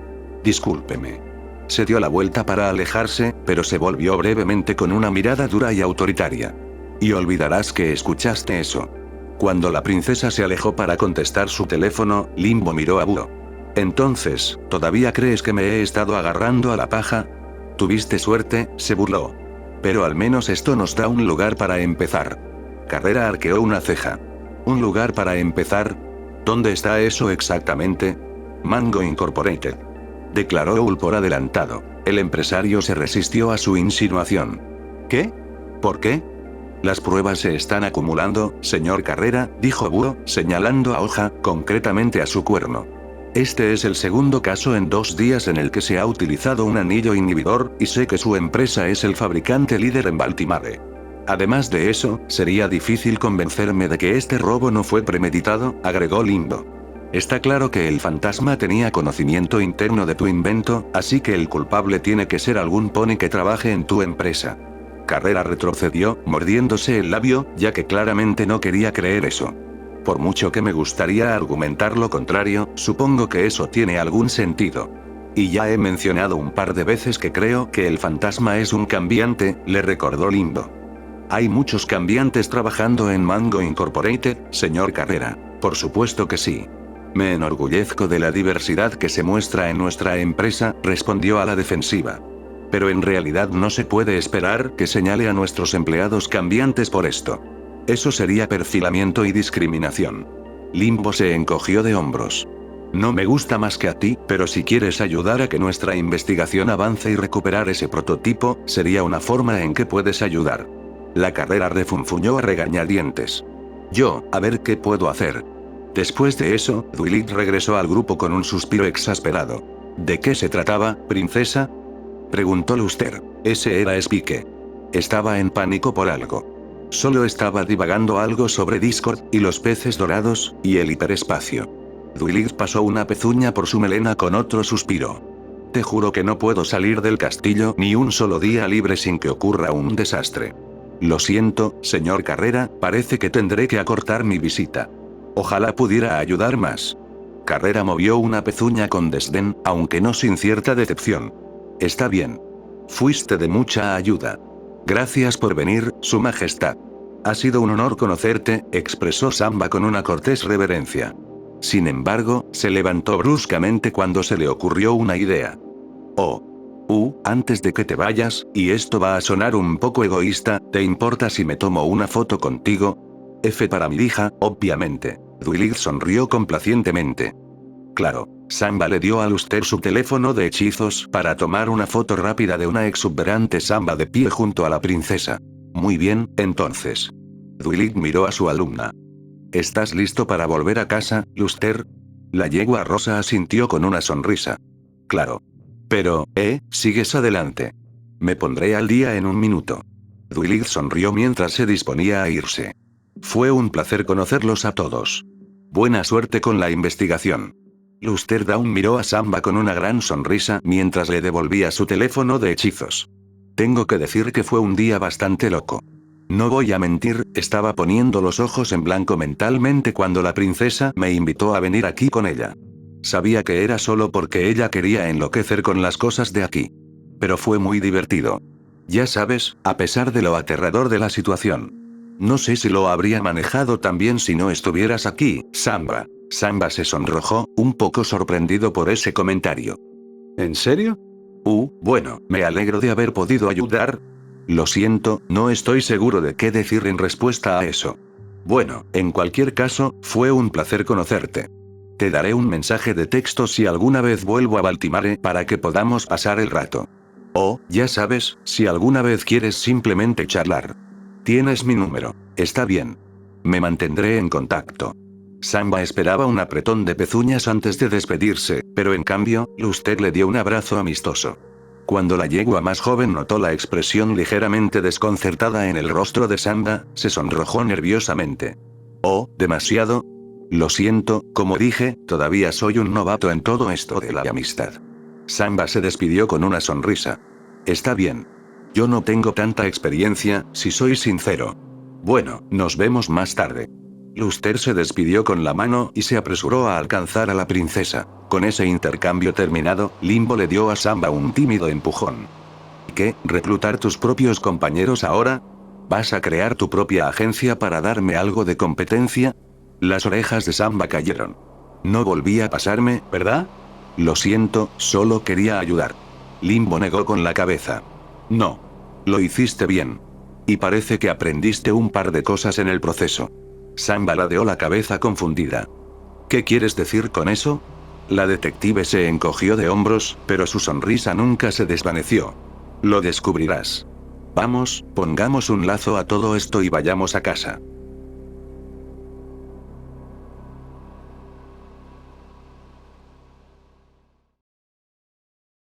Discúlpeme. Se dio la vuelta para alejarse, pero se volvió brevemente con una mirada dura y autoritaria. Y olvidarás que escuchaste eso. Cuando la princesa se alejó para contestar su teléfono, Limbo miró a Búho. Entonces, ¿todavía crees que me he estado agarrando a la paja? Tuviste suerte, se burló. Pero al menos esto nos da un lugar para empezar. Carrera arqueó una ceja. ¿Un lugar para empezar? ¿Dónde está eso exactamente? Mango Incorporated. Declaró Ul por adelantado. El empresario se resistió a su insinuación. ¿Qué? ¿Por qué? Las pruebas se están acumulando, señor Carrera, dijo Búho, señalando a Hoja, concretamente a su cuerno. Este es el segundo caso en 2 días en el que se ha utilizado un anillo inhibidor, y sé que su empresa es el fabricante líder en Baltimore. Además de eso, sería difícil convencerme de que este robo no fue premeditado, agregó Limbo. Está claro que el fantasma tenía conocimiento interno de tu invento, así que el culpable tiene que ser algún pony que trabaje en tu empresa. Carrera retrocedió, mordiéndose el labio, ya que claramente no quería creer eso. Por mucho que me gustaría argumentar lo contrario, supongo que eso tiene algún sentido. Y ya he mencionado un par de veces que creo que el fantasma es un cambiante, le recordó Limbo. Hay muchos cambiantes trabajando en Mango Incorporated, señor Carrera. Por supuesto que sí. Me enorgullezco de la diversidad que se muestra en nuestra empresa, respondió a la defensiva. Pero en realidad no se puede esperar que señale a nuestros empleados cambiantes por esto. Eso sería perfilamiento y discriminación. Limbo se encogió de hombros. No me gusta más que a ti, pero si quieres ayudar a que nuestra investigación avance y recuperar ese prototipo, sería una forma en que puedes ayudar. La Carrera refunfuñó a regañadientes. A ver qué puedo hacer. Después de eso, Dwight regresó al grupo con un suspiro exasperado. ¿De qué se trataba, princesa? Preguntó Luster. Ese era Spike. Estaba en pánico por algo. Solo estaba divagando algo sobre Discord, y los peces dorados, y el hiperespacio. Dwight pasó una pezuña por su melena con otro suspiro. Te juro que no puedo salir del castillo ni un solo día libre sin que ocurra un desastre. Lo siento, señor Carrera, parece que tendré que acortar mi visita. Ojalá pudiera ayudar más. Carrera movió una pezuña con desdén, aunque no sin cierta decepción. Está bien. Fuiste de mucha ayuda. Gracias por venir, Su Majestad. Ha sido un honor conocerte, expresó Samba con una cortés reverencia. Sin embargo, se levantó bruscamente cuando se le ocurrió una idea. Antes de que te vayas, y esto va a sonar un poco egoísta, ¿te importa si me tomo una foto contigo? F para mi hija, obviamente. Dwight sonrió complacientemente. Claro. Samba le dio a Luster su teléfono de hechizos para tomar una foto rápida de una exuberante Samba de pie junto a la princesa. Muy bien, entonces. Dwight miró a su alumna. ¿Estás listo para volver a casa, Luster? La yegua rosa asintió con una sonrisa. Claro. Pero, sigues adelante. Me pondré al día en un minuto. Dwight sonrió mientras se disponía a irse. Fue un placer conocerlos a todos. Buena suerte con la investigación. Luster Down miró a Samba con una gran sonrisa mientras le devolvía su teléfono de hechizos. Tengo que decir que fue un día bastante loco. No voy a mentir, estaba poniendo los ojos en blanco mentalmente cuando la princesa me invitó a venir aquí con ella. Sabía que era solo porque ella quería enloquecer con las cosas de aquí. Pero fue muy divertido. Ya sabes, a pesar de lo aterrador de la situación. No sé si lo habría manejado tan bien si no estuvieras aquí, Samba. Samba se sonrojó, un poco sorprendido por ese comentario. ¿En serio? Bueno, me alegro de haber podido ayudar. Lo siento, no estoy seguro de qué decir en respuesta a eso. Bueno, en cualquier caso, fue un placer conocerte. Te daré un mensaje de texto si alguna vez vuelvo a Baltimore para que podamos pasar el rato. O, ya sabes, si alguna vez quieres simplemente charlar. Tienes mi número. Está bien. Me mantendré en contacto. Samba esperaba un apretón de pezuñas antes de despedirse, pero en cambio, Luster le dio un abrazo amistoso. Cuando la yegua más joven notó la expresión ligeramente desconcertada en el rostro de Samba, se sonrojó nerviosamente. Oh, demasiado. Lo siento, como dije, todavía soy un novato en todo esto de la amistad. Samba se despidió con una sonrisa. Está bien. Yo no tengo tanta experiencia, si soy sincero. Bueno, nos vemos más tarde. Luster se despidió con la mano y se apresuró a alcanzar a la princesa. Con ese intercambio terminado, Limbo le dio a Samba un tímido empujón. ¿Qué? ¿Reclutar tus propios compañeros ahora? ¿Vas a crear tu propia agencia para darme algo de competencia? Las orejas de Samba cayeron. No volvía a pasarme, ¿verdad? Lo siento, solo quería ayudar. Limbo negó con la cabeza. No. Lo hiciste bien. Y parece que aprendiste un par de cosas en el proceso. Samba ladeó la cabeza confundida. ¿Qué quieres decir con eso? La detective se encogió de hombros, pero su sonrisa nunca se desvaneció. Lo descubrirás. Vamos, pongamos un lazo a todo esto y vayamos a casa.